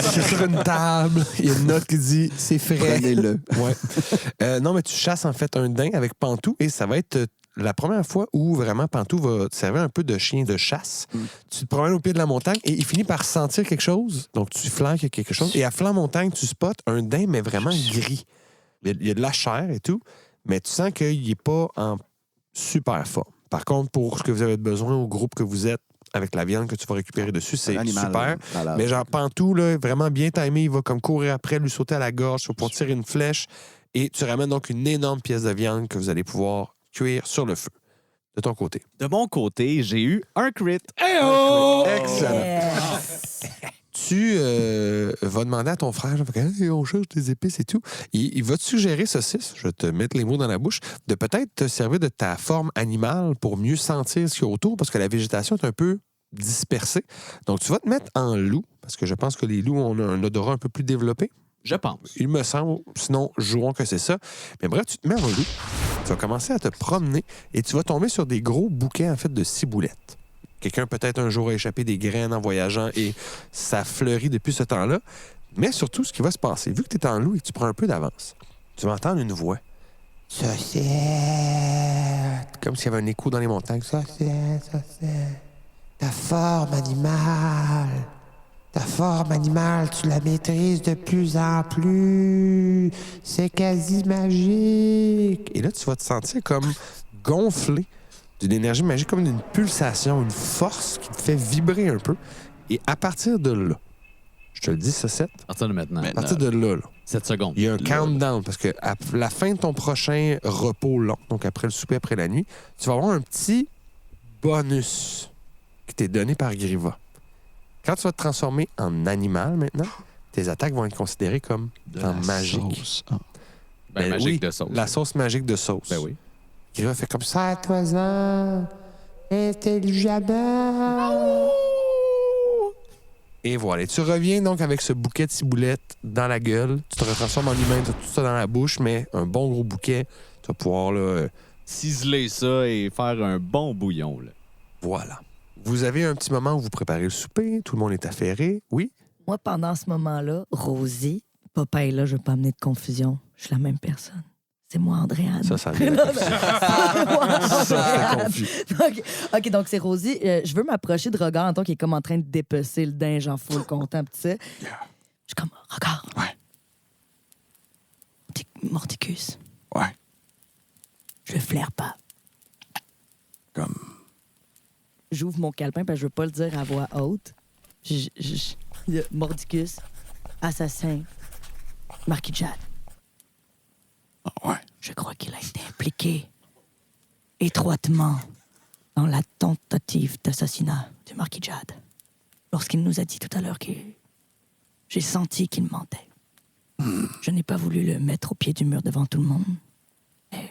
C'est sur une table. Il y a une note qui dit « c'est frais ». Prenez-le. Ouais. Non, mais tu chasses en fait un daim avec Pantou et ça va être la première fois où vraiment Pantou va te servir un peu de chien de chasse. Tu te promènes au pied de la montagne et il finit par sentir quelque chose. Donc tu flanques quelque chose et à flanc montagne, tu spots un daim mais vraiment gris. Il y a de la chair et tout, mais tu sens qu'il n'est pas en super forme. Par contre, pour ce que vous avez besoin au groupe que vous êtes, avec la viande que tu vas récupérer dessus, c'est super. Malade. Mais genre, Pantou, là, vraiment bien timé, il va comme courir après, lui sauter à la gorge, tu vas pouvoir tirer une flèche, et tu ramènes donc une énorme pièce de viande que vous allez pouvoir cuire sur le feu. De ton côté. De mon côté, j'ai eu un crit. Excellent. Yes. Tu vas demander à ton frère, genre, hey, on cherche des épices et tout. Il va te suggérer, saucisse, je vais te mettre les mots dans la bouche, de peut-être te servir de ta forme animale pour mieux sentir ce qu'il y a autour, parce que la végétation est un peu dispersée. Donc, tu vas te mettre en loup, parce que je pense que les loups ont un odorat un peu plus développé. Je pense. Il me semble, sinon, jouons que c'est ça. Mais bref, tu te mets en loup, tu vas commencer à te promener et tu vas tomber sur des gros bouquets, en fait, de ciboulettes. Quelqu'un peut-être un jour a échappé des graines en voyageant et ça fleurit depuis ce temps-là. Mais surtout, ce qui va se passer, vu que tu es en loup et que tu prends un peu d'avance, tu vas entendre une voix. Saucette! Comme s'il y avait un écho dans les montagnes. Saucette, saucette. Ta forme animale. Ta forme animale, tu la maîtrises de plus en plus. C'est quasi magique. Et là, tu vas te sentir comme gonflé d'une énergie magique, comme d'une pulsation, une force qui te fait vibrer un peu. Et à partir de là, je te le dis, Saucette, À partir de maintenant. à partir de là, 7 secondes. il y a un countdown parce que à la fin de ton prochain repos long, donc après le souper, après la nuit, tu vas avoir un petit bonus qui t'est donné par Griva. Quand tu vas te transformer en animal maintenant, tes attaques vont être considérées comme en magique. Sauce. Ben, magique oui, de sauce. la sauce magique de sauce. Ben oui. Griva fait comme ça à toi, intelligemment. Et voilà. Et tu reviens donc avec ce bouquet de ciboulettes dans la gueule. Tu te retransformes en humain, tu as tout ça dans la bouche, mais un bon gros bouquet. Tu vas pouvoir, là, Ciseler ça et faire un bon bouillon. Là. voilà. Vous avez un petit moment où vous préparez le souper, tout le monde est affairé. Oui? Moi, pendant ce moment-là, Rosie, papa est là, je veux pas amener de confusion. Je suis la même personne. C'est moi, Andréane. Ça vient. Ça, c'était confus. OK, donc c'est Rosie. Je veux m'approcher de Regard Anton qui est comme en train de dépecer le dingue en full content. Pis ça. Je suis comme, Regard. Ouais. Mordicus. Ouais. Je le flaire pas. Comme. J'ouvre mon calepin parce que je veux pas le dire à voix haute. Mordicus, assassin, Marquis de Jade. Ouais. Je crois qu'il a été impliqué étroitement dans la tentative d'assassinat du Marquis de Jade. Lorsqu'il nous a dit tout à l'heure que j'ai senti qu'il mentait. Je n'ai pas voulu le mettre au pied du mur devant tout le monde. Mais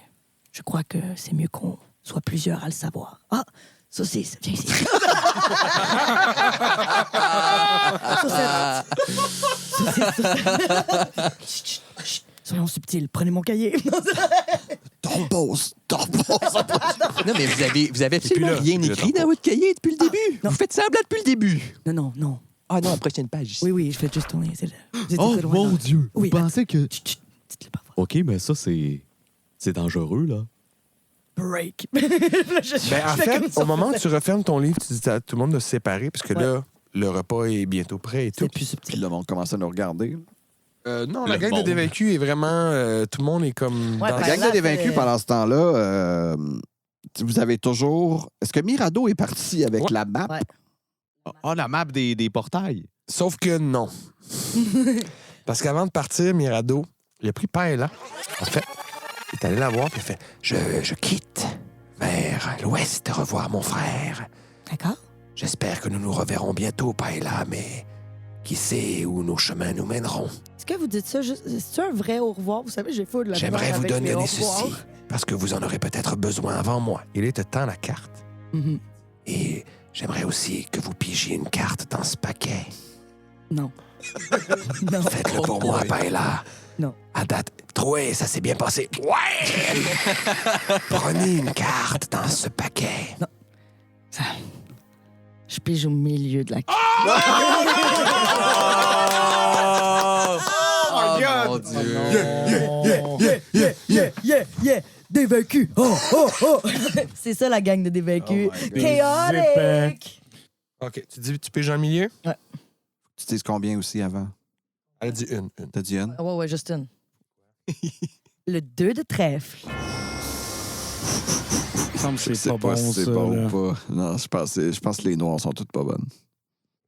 je crois que c'est mieux qu'on soit plusieurs à le savoir. Ah! Saucisse, viens ici. Saucisse. Chut. Soyons subtils, prenez mon cahier. Tombos. Non, mais vous avez absolument là, rien puis là, écrit dans votre cahier depuis le début. non. Vous faites semblant depuis le début. Non. Ah non, la prochaine page. Ici. Oui, je fais juste tourner. C'est là. Vous êtes Oh très loin mon dans- Dieu! Oui, Vous pensez que. Chut, dites-le pas. OK, mais ça, c'est dangereux, là. Break. Ben, en fait, au moment où tu refermes ton livre, tu dis à tout le monde de se séparer, parce que là, le repas est bientôt prêt et tout. C'est plus Puis subtil. le monde commence à nous regarder. Non, Le la gang monde. de dévaincus est vraiment... tout le monde est comme... Ouais, dans- La ben, gang là, de dévaincus, c'est- pendant ce temps-là, vous avez toujours. Est-ce que Mirado est parti avec Ouais. la map? Ouais. Ah, la map des portails. Sauf que non. Parce qu'avant de partir, Mirado, il a pris Paella, en fait. Il est allé la voir, puis il a fait « Je quitte vers l'ouest revoir mon frère. D'accord? J'espère que nous nous reverrons bientôt, Paella, mais qui sait où nos chemins nous mèneront. Est-ce que vous dites ça juste... C'est un vrai au revoir? Vous savez, j'ai fait de la J'aimerais misère vous avec les donner au revoir. ceci, parce que vous en aurez peut-être besoin avant moi. » Il te tend la carte. Mhm. Et j'aimerais aussi que vous pigiez une carte dans ce paquet. Non. Non. Faites-le pour moi, Paella. Non. À date, troué, ça s'est bien passé. Ouais! Prenez une carte dans ce paquet. Ça... Je pige au milieu de la... Oh mon Dieu. Yeah! Dévaincu! Oh! C'est ça, la gang de dévaincus. Chaotique! OK, tu piges en milieu? Tu dises combien aussi avant? Elle a dit une. T'as dit une? Ouais, Justin. Le 2 de trèfle. Il me semble que Je c'est sais pas bon, si c'est ça. bon là. ou pas. Non, je pense que les noirs sont toutes pas bonnes.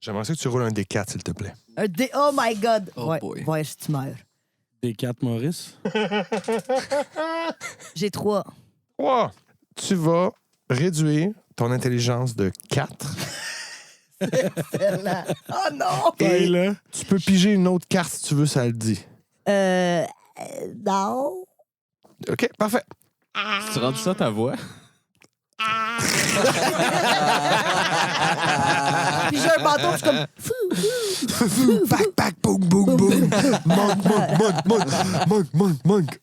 J'aimerais ça que tu roules un D4, s'il te plaît. Un D... Oh my God! Oh ouais, boy. ouais, je meurs. Des 4 Maurice. J'ai 3. 3. Tu vas réduire ton intelligence de 4. Oh non! Et là, Tu peux piger une autre carte si tu veux, ça le dit. Non. OK, parfait. Tu rends ça ta voix? Puis j'ai un bâton, je suis comme... Back, back, boom, boom, boom. Monk.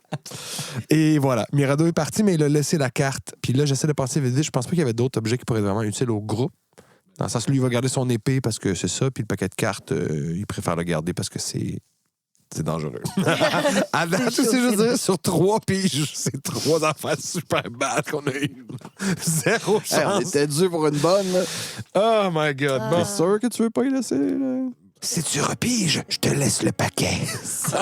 Et voilà, Mirado est parti, mais il a laissé la carte. Puis là, j'essaie de penser vite. Je pense pas qu'il y avait d'autres objets qui pourraient être vraiment utiles au groupe. Dans le sens où lui, il va garder son épée parce que c'est ça. Puis le paquet de cartes, il préfère le garder parce que c'est dangereux. À date, C'est chaud, c'est juste c'est dire, sur 3 piges, c'est 3 affaires super bad qu'on a eu. Zéro Hey, on chance. était dû pour une bonne. Là. Oh my God. Bon. T'es sûr que tu veux pas y laisser? Là? Si tu repiges, je te laisse le paquet. Oh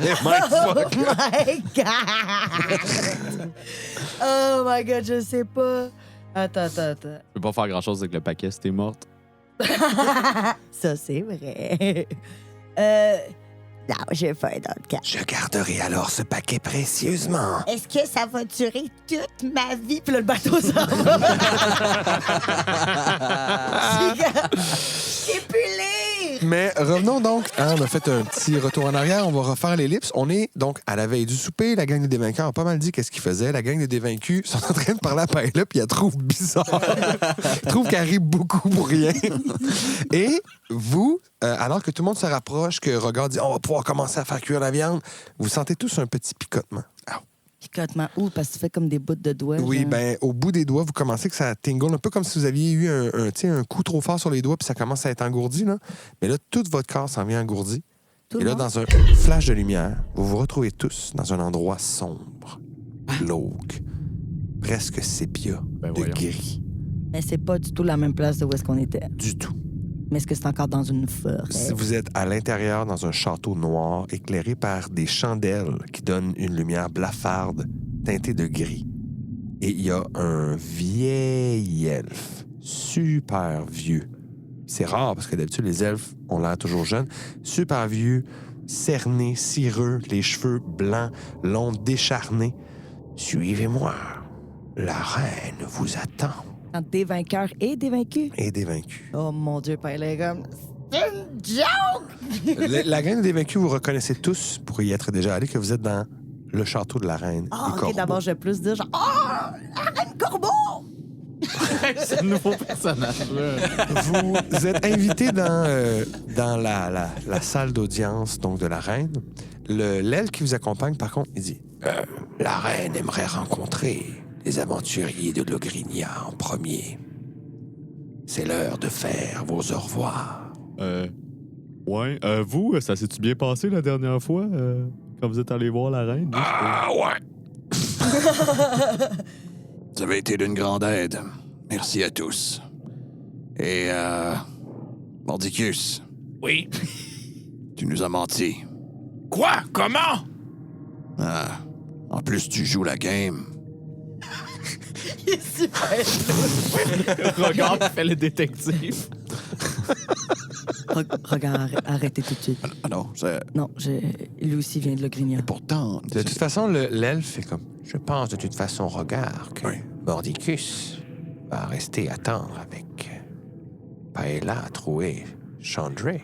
my God! Oh my God, je sais pas. Attends. Je peux pas faire grand-chose avec le paquet si t'es morte. Ça, c'est vrai. Non, j'ai pas d'autre cas. Je garderai alors ce paquet précieusement. Est-ce que ça va durer toute ma vie? Puis là, le bateau s'en va. J'ai pu lire! Mais revenons donc. Hein, on a fait un petit retour en arrière. On va refaire l'ellipse. On est donc à la veille du souper. La gang des dévainqueurs a pas mal dit qu'est-ce qu'ils faisaient. La gang des dévaincus sont en train de parler à Paella, puis elle trouve bizarre. Elle trouve qu'elle rit beaucoup pour rien. Et vous, alors que tout le monde se rapproche, que Regard dit on va pouvoir commencer à faire cuire la viande, vous sentez tous un petit picotement. Picotement où? Parce que tu fais comme des bouts de doigts. Oui, genre. ben au bout des doigts, vous commencez que ça tingle, un peu comme si vous aviez eu un coup trop fort sur les doigts, puis ça commence à être engourdi. Là. Mais là, tout votre corps s'en vient engourdi. Tout Et le là, monde? dans un flash de lumière, vous vous retrouvez tous dans un endroit sombre, glauque, presque sépia, Ben de voyons. gris. Mais c'est pas du tout la même place de où est-ce qu'on était. Du tout. Mais est-ce que c'est encore dans une forêt? Si vous êtes à l'intérieur dans un château noir éclairé par des chandelles qui donnent une lumière blafarde teintée de gris. Et il y a un vieil elfe, super vieux. C'est rare parce que d'habitude, les elfes ont l'air toujours jeunes. Super vieux, cerné, cireux, les cheveux blancs, longs, décharnés. Suivez-moi. La reine vous attend. Entre des vainqueurs et des vaincus? Et des vaincus. Oh mon Dieu, Père, est comme... C'est une joke! La gang des vaincus, vous reconnaissez tous, pour y être déjà allé, que vous êtes dans le château de la reine. Ah, des OK, Corbeaux. d'abord, je vais plus dire genre... Oh! La reine Corbeau! C'est un nouveau personnage-là. Vous êtes invité dans la salle d'audience donc de la reine. L'aile qui vous accompagne, par contre, il dit la reine aimerait rencontrer les aventuriers de Logrinia en premier. C'est l'heure de faire vos au revoir. Ouais. Vous, ça s'est-tu bien passé la dernière fois quand vous êtes allé voir la reine? Ah ouais! Vous avez été d'une grande aide. Merci à tous. Et, Mordicus, Oui. tu nous as menti. Quoi? Comment? Ah, en plus, tu joues la game. Il est super... Regarde qui fait le détective. Regarde, arrêtez tout de suite. Ah non, c'est... Non, lui aussi vient de Le Grignon. Pourtant... De toute façon, l'elfe est comme... Je pense de toute façon, regarde, que Oui. Mordicus va rester attendre avec Paella à trouver Chandray.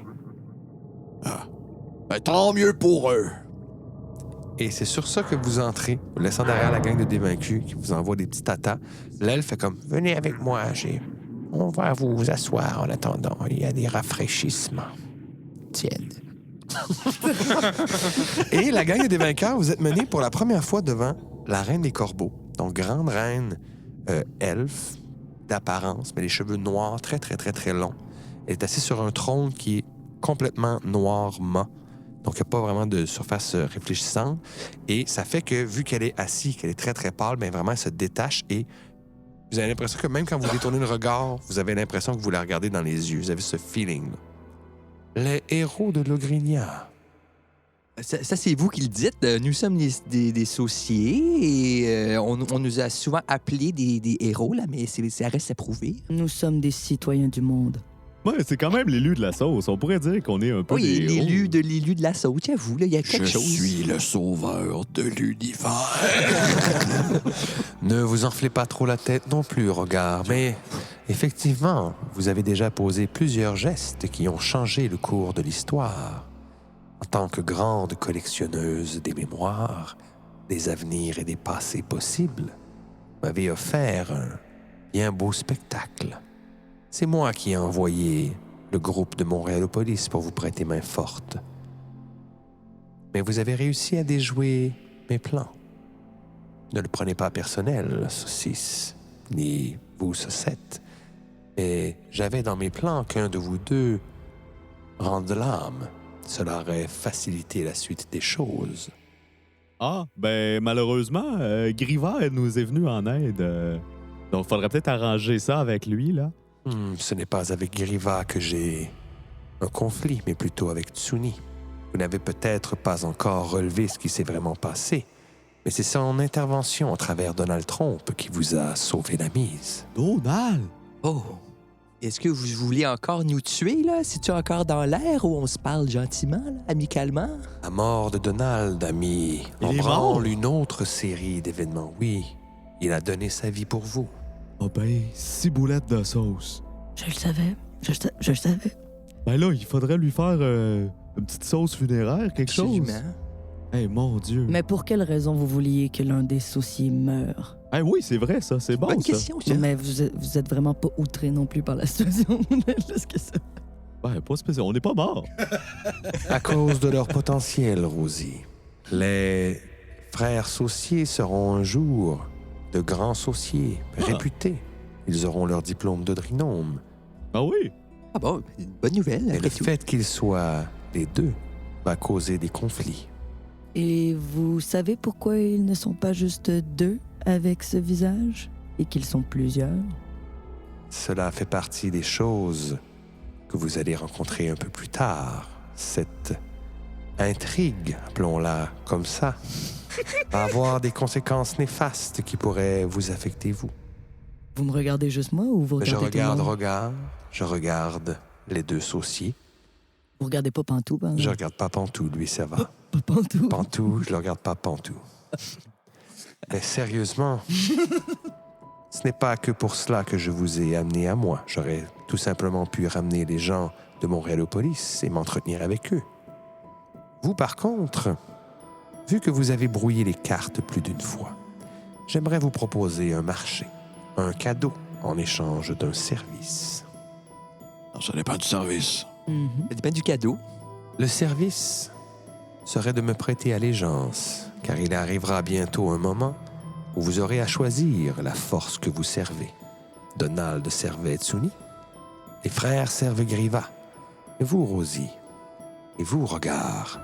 Ben, tant mieux pour eux. Et c'est sur ça que vous entrez, vous laissant derrière la gang de dévaincus qui vous envoie des petits tatas. L'elfe est comme, venez avec moi, on va vous asseoir en attendant. Il y a des rafraîchissements. Tiède. Et la gang des vainqueurs, vous êtes menés pour la première fois devant la reine des corbeaux. Donc, grande reine elfe d'apparence, mais les cheveux noirs, très, très, très, très longs. Elle est assise sur un trône qui est complètement noir mat. Donc, il n'y a pas vraiment de surface réfléchissante. Et ça fait que, vu qu'elle est assise, qu'elle est très, très pâle, bien vraiment, elle se détache et vous avez l'impression que même quand vous détournez le regard, vous avez l'impression que vous la regardez dans les yeux. Vous avez ce feeling-là. Les héros de Logrinia. Ça, c'est vous qui le dites. Nous sommes des sauciers et on nous a souvent appelés des héros, là, mais ça reste à prouver. Nous sommes des citoyens du monde. Ouais, c'est quand même l'élu de la sauce. On pourrait dire qu'on est un peu Oui, des héros. l'élu de la sauce, j'avoue, là, il y a quelque chose. Je suis le sauveur de l'univers. Ne vous enflez pas trop la tête non plus, Regard, mais effectivement, vous avez déjà posé plusieurs gestes qui ont changé le cours de l'histoire. En tant que grande collectionneuse des mémoires, des avenirs et des passés possibles, vous m'avez offert un bien beau spectacle. C'est moi qui ai envoyé le groupe de Montréalopolis pour vous prêter main forte. Mais vous avez réussi à déjouer mes plans. Ne le prenez pas personnel, saucisse, ni vous, saucette. Mais j'avais dans mes plans qu'un de vous deux rende l'âme. Cela aurait facilité la suite des choses. Ah, ben malheureusement, Griva elle nous est venu en aide. Donc, il faudrait peut-être arranger ça avec lui, là. Ce n'est pas avec Griva que j'ai un conflit, mais plutôt avec Tsuni. Vous n'avez peut-être pas encore relevé ce qui s'est vraiment passé, mais c'est son intervention à travers Donald Trump qui vous a sauvé la mise. Donald! Oh! Est-ce que vous voulez encore nous tuer, là? C'est-tu encore dans l'air ou on se parle gentiment, là, amicalement? La mort de Donald a mis en Il est branle mort? une autre série d'événements. Oui, il a donné sa vie pour vous. Oh ben, 6 boulettes de sauce. Je le savais. Je le savais. Ben là, il faudrait lui faire une petite sauce funéraire, quelque chose. Absolument. Eh, mon Dieu. Mais pour quelle raison vous vouliez que l'un des sauciers meure? Eh oui, c'est vrai, ça. C'est bon, Bonne ça. question, ça. Mais vous êtes vraiment pas outré non plus par la situation. Qu'est-ce que ça? Ben, pas spécial. On n'est pas mort. À cause de leur potentiel, Rosie. Les frères sauciers seront un jour de grands sauciers réputés. Ils auront leur diplôme de drinome. Ah oui? Ah bon, une bonne nouvelle, Et le après tout. fait qu'ils soient les deux va causer des conflits. Et vous savez pourquoi ils ne sont pas juste deux avec ce visage et qu'ils sont plusieurs? Cela fait partie des choses que vous allez rencontrer un peu plus tard. Cette intrigue, appelons-la comme ça, va avoir des conséquences néfastes qui pourraient vous affecter, vous. Vous me regardez juste moi ou vous regardez Je tout le regarde monde? Regard, je regarde les deux sauciers. Vous regardez pas Pantou, par Je exemple? regarde pas Pantou, lui, ça va. Pas Pantou. Pantou, je le regarde pas Pantou. Mais sérieusement, ce n'est pas que pour cela que je vous ai amené à moi. J'aurais tout simplement pu ramener les gens de Montréalopolis et m'entretenir avec eux. Vous, par contre, vu que vous avez brouillé les cartes plus d'une fois, j'aimerais vous proposer un marché, un cadeau en échange d'un service. Non, ça dépend du service. Mhm. Ça dépend du cadeau. Le service serait de me prêter allégeance, car il arrivera bientôt un moment où vous aurez à choisir la force que vous servez. Donald servait Tsuni, les frères servent Griva, et vous, Rosie, et vous, Regard,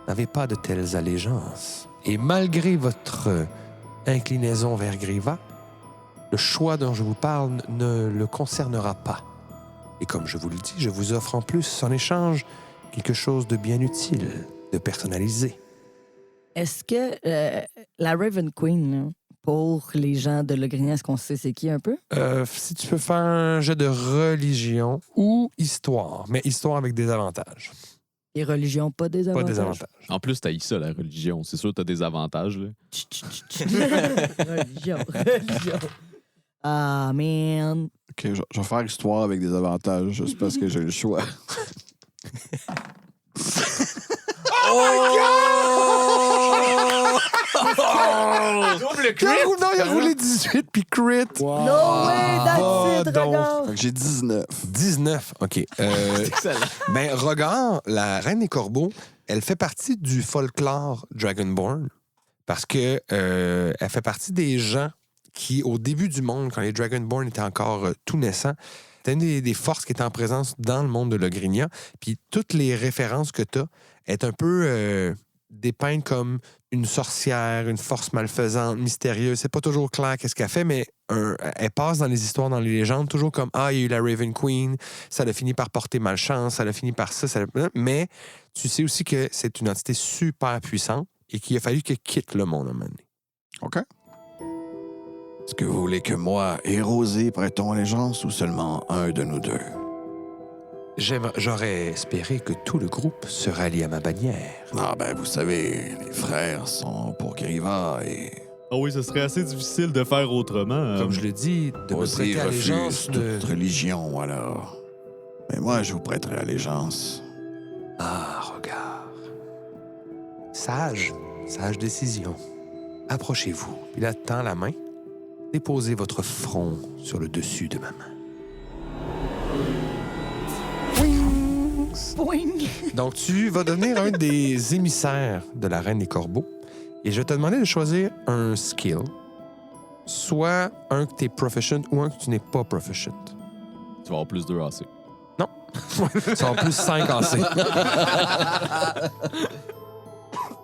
n'avez pas de telles allégeances. Et malgré votre inclinaison vers Griva, le choix dont je vous parle ne le concernera pas. Et comme je vous le dis, je vous offre en plus, en échange, quelque chose de bien utile, de personnalisé. Est-ce que la Raven Queen, là, pour les gens de Logrinia, est-ce qu'on sait c'est qui un peu? Si tu peux faire un jeu de religion ou histoire, mais histoire avec des avantages. Et religion, pas des Pas avantages? des avantages. En plus, t'as ça, la religion. C'est sûr que t'as des avantages, là. religion. Ah, man. OK, je vais faire histoire avec des avantages juste parce que j'ai le choix. Non, il a roulé 18 puis crit. Wow. No way, that's it, donc. regarde. Fait que j'ai 19. 19, OK. Excellent. Ben, Regard, la Reine des Corbeaux, elle fait partie du folklore Dragonborn parce que elle fait partie des gens qui, au début du monde, quand les Dragonborn étaient encore tout naissants, c'était une des forces qui étaient en présence dans le monde de Logrinia. Puis toutes les références que tu as est un peu dépeintes comme une sorcière, une force malfaisante, mystérieuse. C'est pas toujours clair qu'est-ce qu'elle fait, mais elle passe dans les histoires, dans les légendes, toujours comme « Ah, il y a eu la Raven Queen, ça a fini par porter malchance, ça a fini par ça. » Mais tu sais aussi que c'est une entité super puissante et qu'il a fallu qu'elle quitte le monde à un moment donné. OK. Est-ce que vous voulez que moi et Rosie prêtons allégeance ou seulement un de nous deux? J'aurais espéré que tout le groupe se rallie à ma bannière. Ah ben, vous savez, les frères sont pour Griva et Ah oui, ce serait assez difficile de faire autrement. Comme je l'ai dit, de me Rosie prêter allégeance refuse toute religion, alors. Mais moi, je vous prêterai allégeance. Ah, regarde. Sage décision. Approchez-vous. Il tend la main. Déposez votre front sur le dessus de ma main. Boing! Donc, tu vas devenir un des émissaires de la Reine des Corbeaux. Et je vais te demander de choisir un skill. Soit un que tu es proficient ou un que tu n'es pas proficient. Tu vas avoir plus 2 AC. Tu vas avoir plus 5 AC.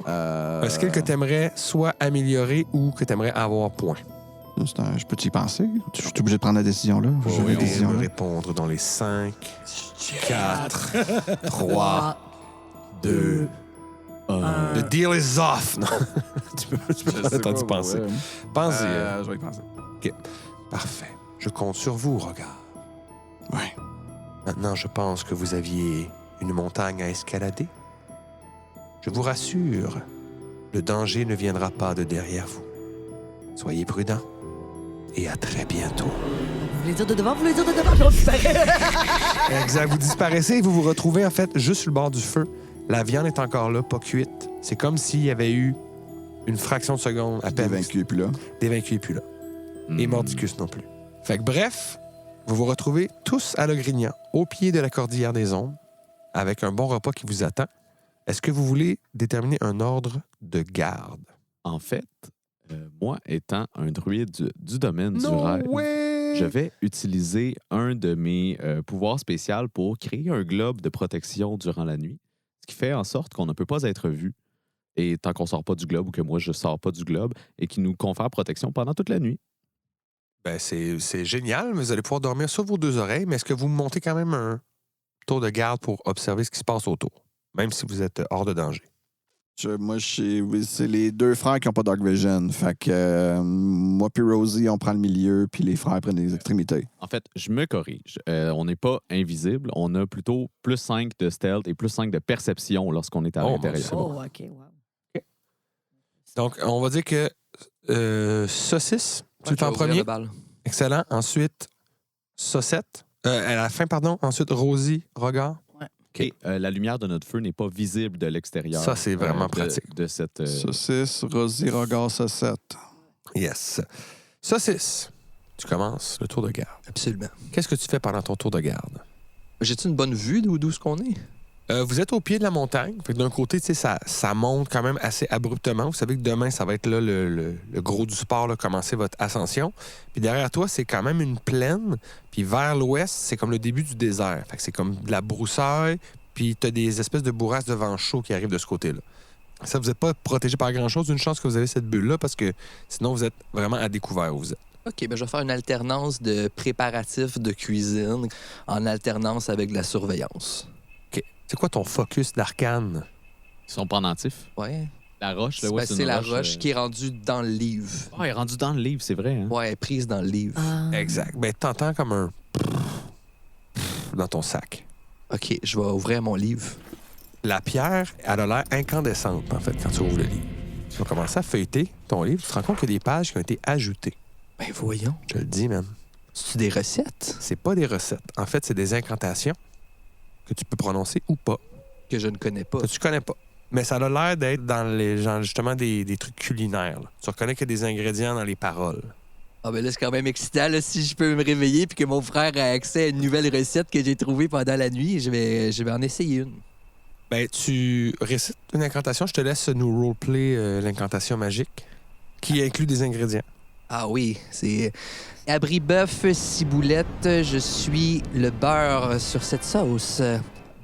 Un skill que tu aimerais soit améliorer ou que tu aimerais avoir point. Je peux y penser? Je suis obligé de prendre la décision, là? Vous Je vais la décision, me là. répondre dans les 5, 4, 3, 2, 1. The deal is off! Non. tu peux prendre le temps d'y penser. Pense-y. Je vais y penser. Parfait. Je compte sur vous, regard. Ouais. Maintenant, je pense que vous aviez une montagne à escalader. Je vous rassure, le danger ne viendra pas de derrière vous. Soyez prudents et à très bientôt. Vous voulez dire de devant, je disparaît. Exact. Vous disparaissez et vous vous retrouvez en fait juste sur le bord du feu. La viande est encore là, pas cuite. C'est comme s'il y avait eu une fraction de seconde à peine. Vaincu et puis là. Des vaincus et plus là. Et Mordicus non plus. Fait que bref, vous vous retrouvez tous à Logrignant, au pied de la cordillère des Ombres, avec un bon repas qui vous attend. Est-ce que vous voulez déterminer un ordre de garde? En fait, moi, étant un druide du domaine du rêve, je vais utiliser un de mes pouvoirs spéciaux pour créer un globe de protection durant la nuit, ce qui fait en sorte qu'on ne peut pas être vu, et tant qu'on ne sort pas du globe ou que moi, je ne sors pas du globe, et qui nous confère protection pendant toute la nuit. Ben, c'est génial, mais vous allez pouvoir dormir sur vos 2 oreilles, mais est-ce que vous montez quand même un tour de garde pour observer ce qui se passe autour, même si vous êtes hors de danger? C'est les 2 frères qui n'ont pas Dark Vision. Fait que moi puis Rosie, on prend le milieu, puis les frères prennent les extrémités. En fait, je me corrige. On n'est pas invisible. On a plutôt plus 5 de stealth et plus 5 de perception lorsqu'on est à l'intérieur. c'est bon. Oh, OK, wow. Donc, on va dire que Saucisse, tu le fais en premier. Excellent. Ensuite, Saucette. À la fin, pardon. Ensuite, Rosie, Regard. Et la lumière de notre feu n'est pas visible de l'extérieur. Ça, c'est vraiment pratique. De cette, Saucisse, Rosie, regard, saucette. Yes. Saucisse, tu commences le tour de garde. Absolument. Qu'est-ce que tu fais pendant ton tour de garde? J'ai-tu une bonne vue d'où ce qu'on est? Vous êtes au pied de la montagne. Fait que d'un côté, tu sais, ça monte quand même assez abruptement. Vous savez que demain, ça va être là le gros du sport, là, commencer votre ascension. Puis derrière toi, c'est quand même une plaine. Puis vers l'ouest, c'est comme le début du désert. Fait que c'est comme de la broussaille. Puis t'as des espèces de bourrasques de vent chaud qui arrivent de ce côté-là. Ça, vous n'êtes pas protégé par grand-chose. Une chance que vous avez cette bulle-là parce que sinon, vous êtes vraiment à découvert où vous êtes. OK, ben je vais faire une alternance de préparatifs de cuisine en alternance avec de la surveillance. OK. C'est quoi ton focus d'arcane? Ils sont pendentifs. Ouais. La roche, là, ouais, C'est la roche qui est rendue dans le livre. Ah, elle est rendue dans le livre, c'est vrai. Hein? Ouais, elle est prise dans le livre. Exact. Ben, t'entends comme un dans ton sac. OK, je vais ouvrir mon livre. La pierre, elle a l'air incandescente, en fait, quand tu ouvres le livre. Tu vas commencer à feuilleter ton livre, tu te rends compte qu'il y a des pages qui ont été ajoutées. Ben voyons. Je te le dis, man. C'est-tu des recettes? C'est pas des recettes. En fait, c'est des incantations que tu peux prononcer ou pas, Que je ne connais pas. que tu connais pas. Mais ça a l'air d'être dans les genre, justement des trucs culinaires. Là. Tu reconnais qu'il y a des ingrédients dans les paroles. Ah ben là, c'est quand même excitant. Là, si je peux me réveiller puis que mon frère a accès à une nouvelle recette que j'ai trouvée pendant la nuit, je vais en essayer une. Ben, tu récites une incantation. Je te laisse nous roleplay l'incantation magique qui inclut des ingrédients. Ah oui, c'est abri-bœuf, ciboulette, je suis le beurre sur cette sauce.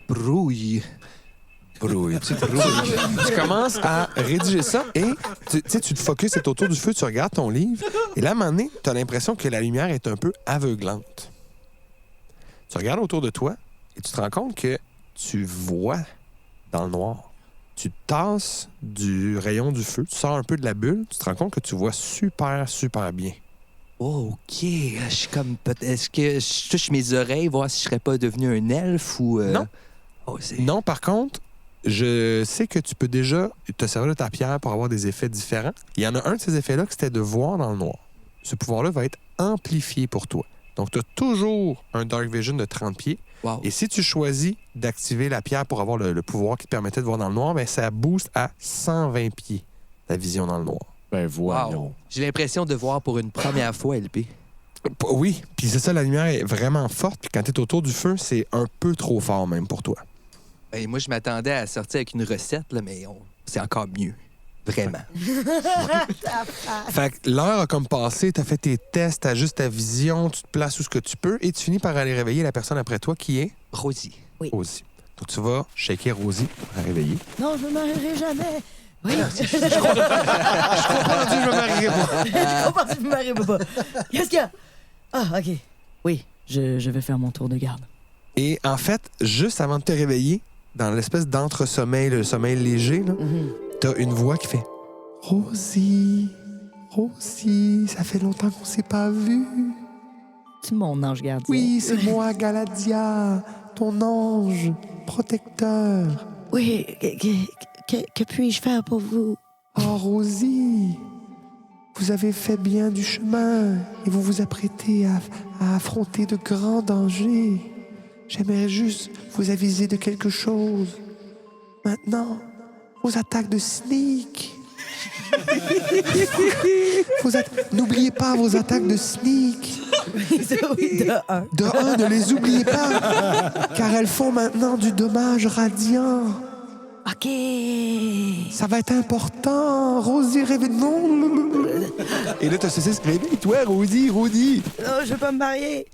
Brouille. Brouille, petite brouille. Tu commences à rédiger ça et tu te focuses, c'est autour du feu, tu regardes ton livre et là, à un moment donné, tu as l'impression que la lumière est un peu aveuglante. Tu regardes autour de toi et tu te rends compte que tu vois dans le noir. Tu tasses du rayon du feu, tu sors un peu de la bulle, tu te rends compte que tu vois super, super bien. Oh, OK. Je suis comme... Est-ce que je touche mes oreilles, voir si je serais pas devenu un elfe ou... Non. Oh, c'est... Non, par contre, je sais que tu peux déjà te servir de ta pierre pour avoir des effets différents. Il y en a un de ces effets-là que c'était de voir dans le noir. Ce pouvoir-là va être amplifié pour toi. Donc, tu as toujours un Dark Vision de 30 pieds. Wow. Et si tu choisis d'activer la pierre pour avoir le pouvoir qui te permettait de voir dans le noir, bien, ça booste à 120 pieds la vision dans le noir. Ben voyons. Wow. J'ai l'impression de voir pour une première fois, LP. Oui, puis c'est ça, la lumière est vraiment forte. Puis quand tu es autour du feu, c'est un peu trop fort même pour toi. Et moi, je m'attendais à sortir avec une recette, là, mais c'est encore mieux. Vraiment. Fait que l'heure a comme passé, t'as fait tes tests, t'as juste ta vision, tu te places où ce que tu peux et tu finis par aller réveiller la personne après toi qui est Rosie. Rosie. Donc tu vas shaker Rosie pour la réveiller. Non, je me marierai jamais. Oui, Je me marierai pas. je comprends si je me marierai pas. Qu'est-ce qu'il y a? Ah, OK. Oui, je vais faire mon tour de garde. Et en fait, juste avant de te réveiller, dans l'espèce d'entre-sommeil, le sommeil léger, là, t'as une voix qui fait « Rosie, Rosie, ça fait longtemps qu'on s'est pas vu. C'est mon ange gardien. Oui, c'est moi, Galadia, ton ange protecteur. Oui, que puis-je faire pour vous? Oh, Rosie, vous avez fait bien du chemin et vous vous apprêtez à affronter de grands dangers. J'aimerais juste vous aviser de quelque chose. Maintenant, vos attaques de sneak. N'oubliez pas vos attaques de sneak. Oui, de un. De un, ne les oubliez pas, car elles font maintenant du dommage radiant. OK. Ça va être important. Rosie, réveille. Non. Et là, t'as ceci. Réveille-toi, Rosie, Rosie. Oh, je veux pas me marier.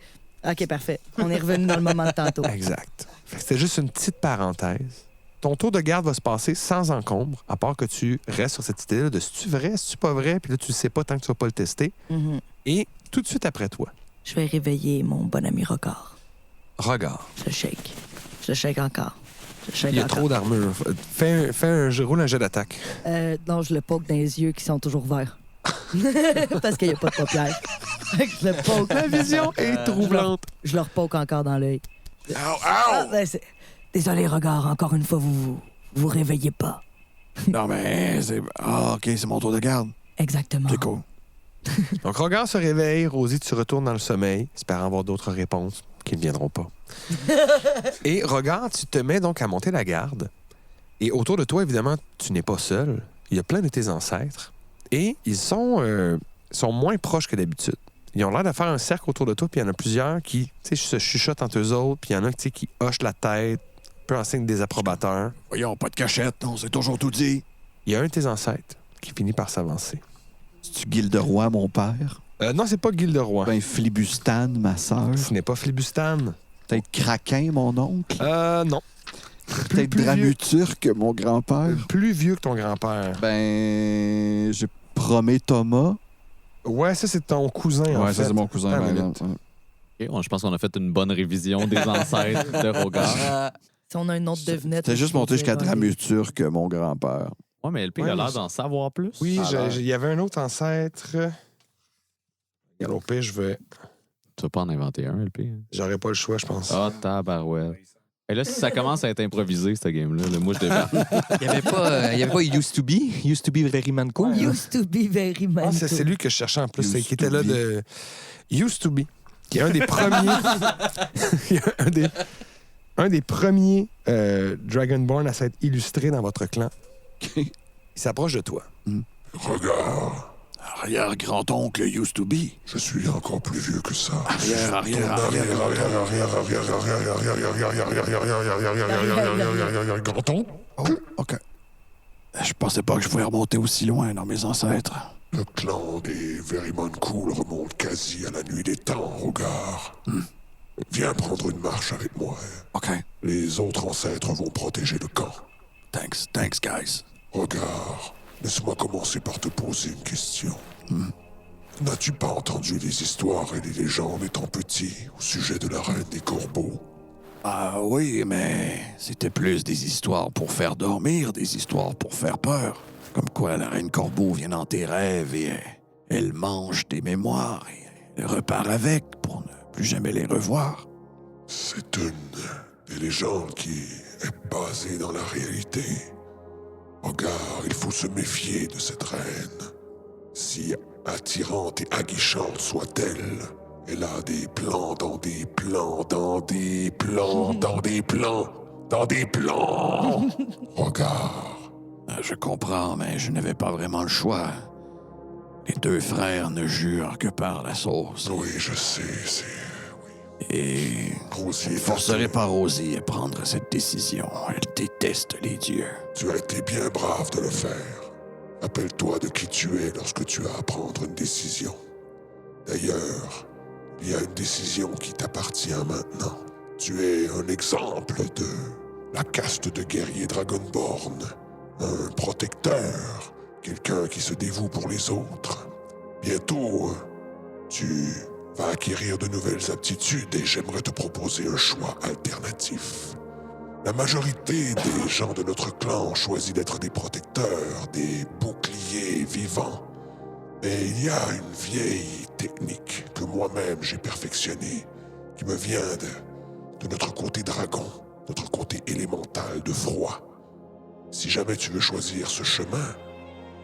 OK, parfait. On est revenu dans le moment de tantôt. Exact. C'était juste une petite parenthèse. Ton tour de garde va se passer sans encombre, à part que tu restes sur cette idée-là de c'est-tu vrai, c'est-tu pas vrai, puis là, tu le sais pas tant que tu vas pas le tester. Mhm. Et tout de suite après toi, Je vais réveiller mon bon ami Rocard. regarde. Je le shake encore. Il y a trop d'armure. Roule un jet d'attaque. Non, je le poke dans les yeux qui sont toujours verts. Parce qu'il n'y a pas de paupières. Je le poke. La vision est troublante. Je leur poke encore dans l'œil. Désolé, Regard, encore une fois, vous réveillez pas. Non, mais c'est... Ah, OK, c'est mon tour de garde. Exactement. C'est cool. Donc, Regard se réveille. Rosie, tu retournes dans le sommeil, espérant avoir d'autres réponses qui ne viendront pas. Et Regard, tu te mets donc à monter la garde. Et autour de toi, évidemment, tu n'es pas seul. Il y a plein de tes ancêtres. Et ils sont moins proches que d'habitude. Ils ont l'air de faire un cercle autour de toi, puis il y en a plusieurs qui se chuchotent entre eux autres, puis il y en a qui hochent la tête, un peu en signe désapprobateur. Voyons, pas de cachette, on s'est toujours tout dit. Il y a un de tes ancêtres qui finit par s'avancer. C'est-tu Gilderoy, mon père? Non, c'est pas Gilderoy. Ben, Flibustan, ma sœur. Ce n'est pas Flibustan. Peut-être Kraken, mon oncle. Non. Peut-être plus Dramuturque, mon grand-père. Plus vieux que ton grand-père. Ben, je promets Thomas. Ouais, ça, c'est ton cousin, en Ouais, fait. ça, c'est mon cousin. Attends par une exemple. Ok, je pense qu'on a fait une bonne révision des ancêtres de Rogar. Si on a une autre devinette... T'as juste monté jusqu'à Dramuturque, mon grand-père. Ouais, mais LP a l'air d'en savoir plus. Oui, Alors, il y avait un autre ancêtre. Au pire, je vais... Tu vas pas en inventer un, LP. J'aurais pas le choix, je pense. Ah, tabarouette. Et là, si ça commence à être improvisé, cette game-là, moi, je débarque. Il n'y avait pas Used to be very man cool. Used to be very man. Ah, c'est celui que je cherchais en plus, Used qui était to là be. de... Used to be, qui est un des premiers... un des premiers Dragonborn à s'être illustré dans votre clan. Il s'approche de toi. Regarde. Arrière-grand-oncle used to be. Je suis encore plus vieux que ça. Grand-oncle? Oh, OK. Je pensais pas que je pouvais remonter aussi loin dans mes ancêtres. Le clan des Verimon Cool remonte quasi à la nuit des temps, Rogar. Viens prendre une marche avec moi. OK. Les autres ancêtres vont protéger le camp. Thanks, guys. Regarde, laisse-moi commencer par te poser une question. N'as-tu pas entendu les histoires et les légendes étant petit au sujet de la reine des corbeaux? Ah oui, mais c'était plus des histoires pour faire dormir, des histoires pour faire peur. Comme quoi la reine corbeau vient dans tes rêves et elle mange tes mémoires et elle repart avec pour ne plus jamais les revoir. C'est une des légendes qui est basée dans la réalité. Regarde, il faut se méfier de cette reine. Si attirante et aguichante soit-elle, elle a des plans dans des plans, dans des plans, dans des plans, dans des plans. Regarde. Je comprends, mais je n'avais pas vraiment le choix. Les deux frères ne jurent que par la sauce. Oui, je sais, Et Rosie je ne forcerai pas Rosie à prendre cette décision. Elle déteste les dieux. Tu as été bien brave de le faire. Rappelle-toi de qui tu es lorsque tu as à prendre une décision. D'ailleurs, il y a une décision qui t'appartient maintenant. Tu es un exemple de la caste de guerriers Dragonborn. Un protecteur. Quelqu'un qui se dévoue pour les autres. Bientôt, tu vas acquérir de nouvelles aptitudes et j'aimerais te proposer un choix alternatif. La majorité des gens de notre clan ont choisi d'être des protecteurs, des boucliers vivants. Mais il y a une vieille technique que moi-même j'ai perfectionnée, qui me vient de notre côté dragon, notre côté élémental de froid. Si jamais tu veux choisir ce chemin,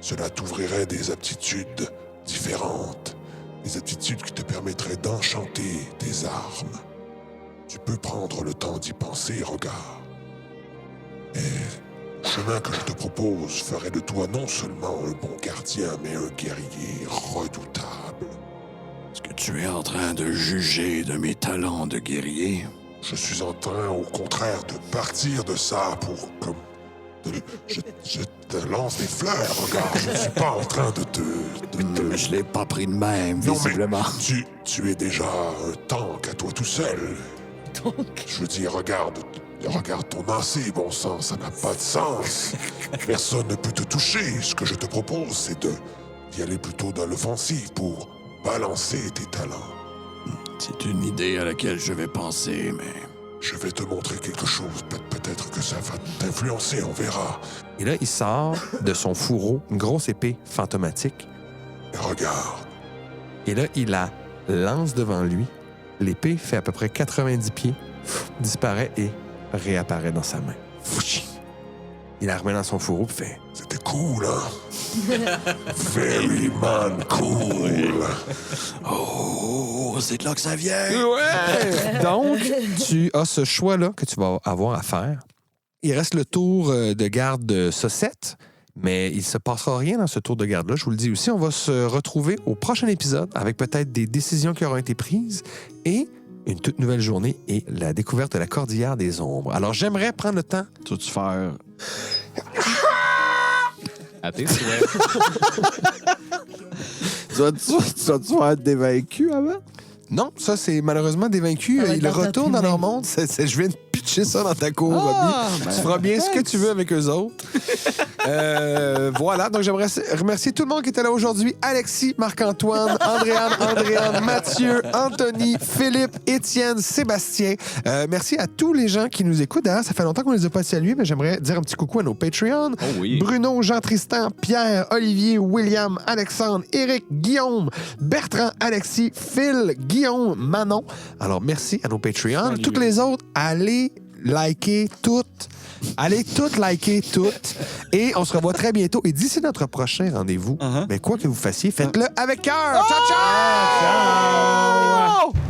cela t'ouvrirait des aptitudes différentes, des aptitudes qui te permettraient d'enchanter tes armes. Tu peux prendre le temps d'y penser, regarde. Et le chemin que je te propose ferait de toi non seulement un bon gardien, mais un guerrier redoutable. Est-ce que tu es en train de juger de mes talents de guerrier? Je suis en train, au contraire, de partir de ça pour comme... Je te lance des fleurs, regarde. Je ne suis pas en train de te... Je l'ai pas pris de même, Non, visiblement. mais tu es déjà un tank à toi tout seul. Je veux dire, regarde ton lancé, bon sang, ça n'a pas de sens. Personne ne peut te toucher. Ce que je te propose, c'est d'y aller plutôt dans l'offensive pour balancer tes talents. C'est une idée à laquelle je vais penser, mais... Je vais te montrer quelque chose. Peut-être que ça va t'influencer, on verra. Et là, il sort de son fourreau une grosse épée fantomatique. Et regarde. Et là, il la lance devant lui. L'épée fait à peu près 90 pieds, disparaît et réapparaît dans sa main. Il la remet dans son fourreau et fait... C'était cool, hein? Very man cool. Oh, c'est de là que ça vient! Ouais! Donc, tu as ce choix-là que tu vas avoir à faire. Il reste le tour de garde de Saucette, mais il ne se passera rien dans ce tour de garde-là. Je vous le dis aussi, on va se retrouver au prochain épisode avec peut-être des décisions qui auront été prises et une toute nouvelle journée et la découverte de la Cordillère des Ombres. Alors, j'aimerais prendre le temps... Tu vas-tu faire... À tes souhaits. Tu vas-tu faire des vaincus avant? Non, ça, c'est malheureusement des vaincus. Ça va être Ils dans ta retournent dans fumée. leur monde. Je viens de pitcher ça dans ta cour, Robbie. Tu feras bien ce que tu veux avec eux autres. Voilà, donc j'aimerais remercier tout le monde qui était là aujourd'hui. Alexis, Marc-Antoine, Andréane, Mathieu, Anthony, Philippe, Étienne, Sébastien. Merci à tous les gens qui nous écoutent. D'ailleurs, ça fait longtemps qu'on ne les a pas salués, mais j'aimerais dire un petit coucou à nos Patreons. Oh oui. Bruno, Jean-Tristan, Pierre, Olivier, William, Alexandre, Éric, Guillaume, Bertrand, Alexis, Phil, Guillaume, Manon. Alors, merci à nos Patreons. Salut. Toutes les autres, allez liker toutes. Allez toutes liker toutes. Et on se revoit très bientôt. Et d'ici notre prochain rendez-vous, mais quoi que vous fassiez, faites-le avec cœur. Ciao, ciao! Ciao!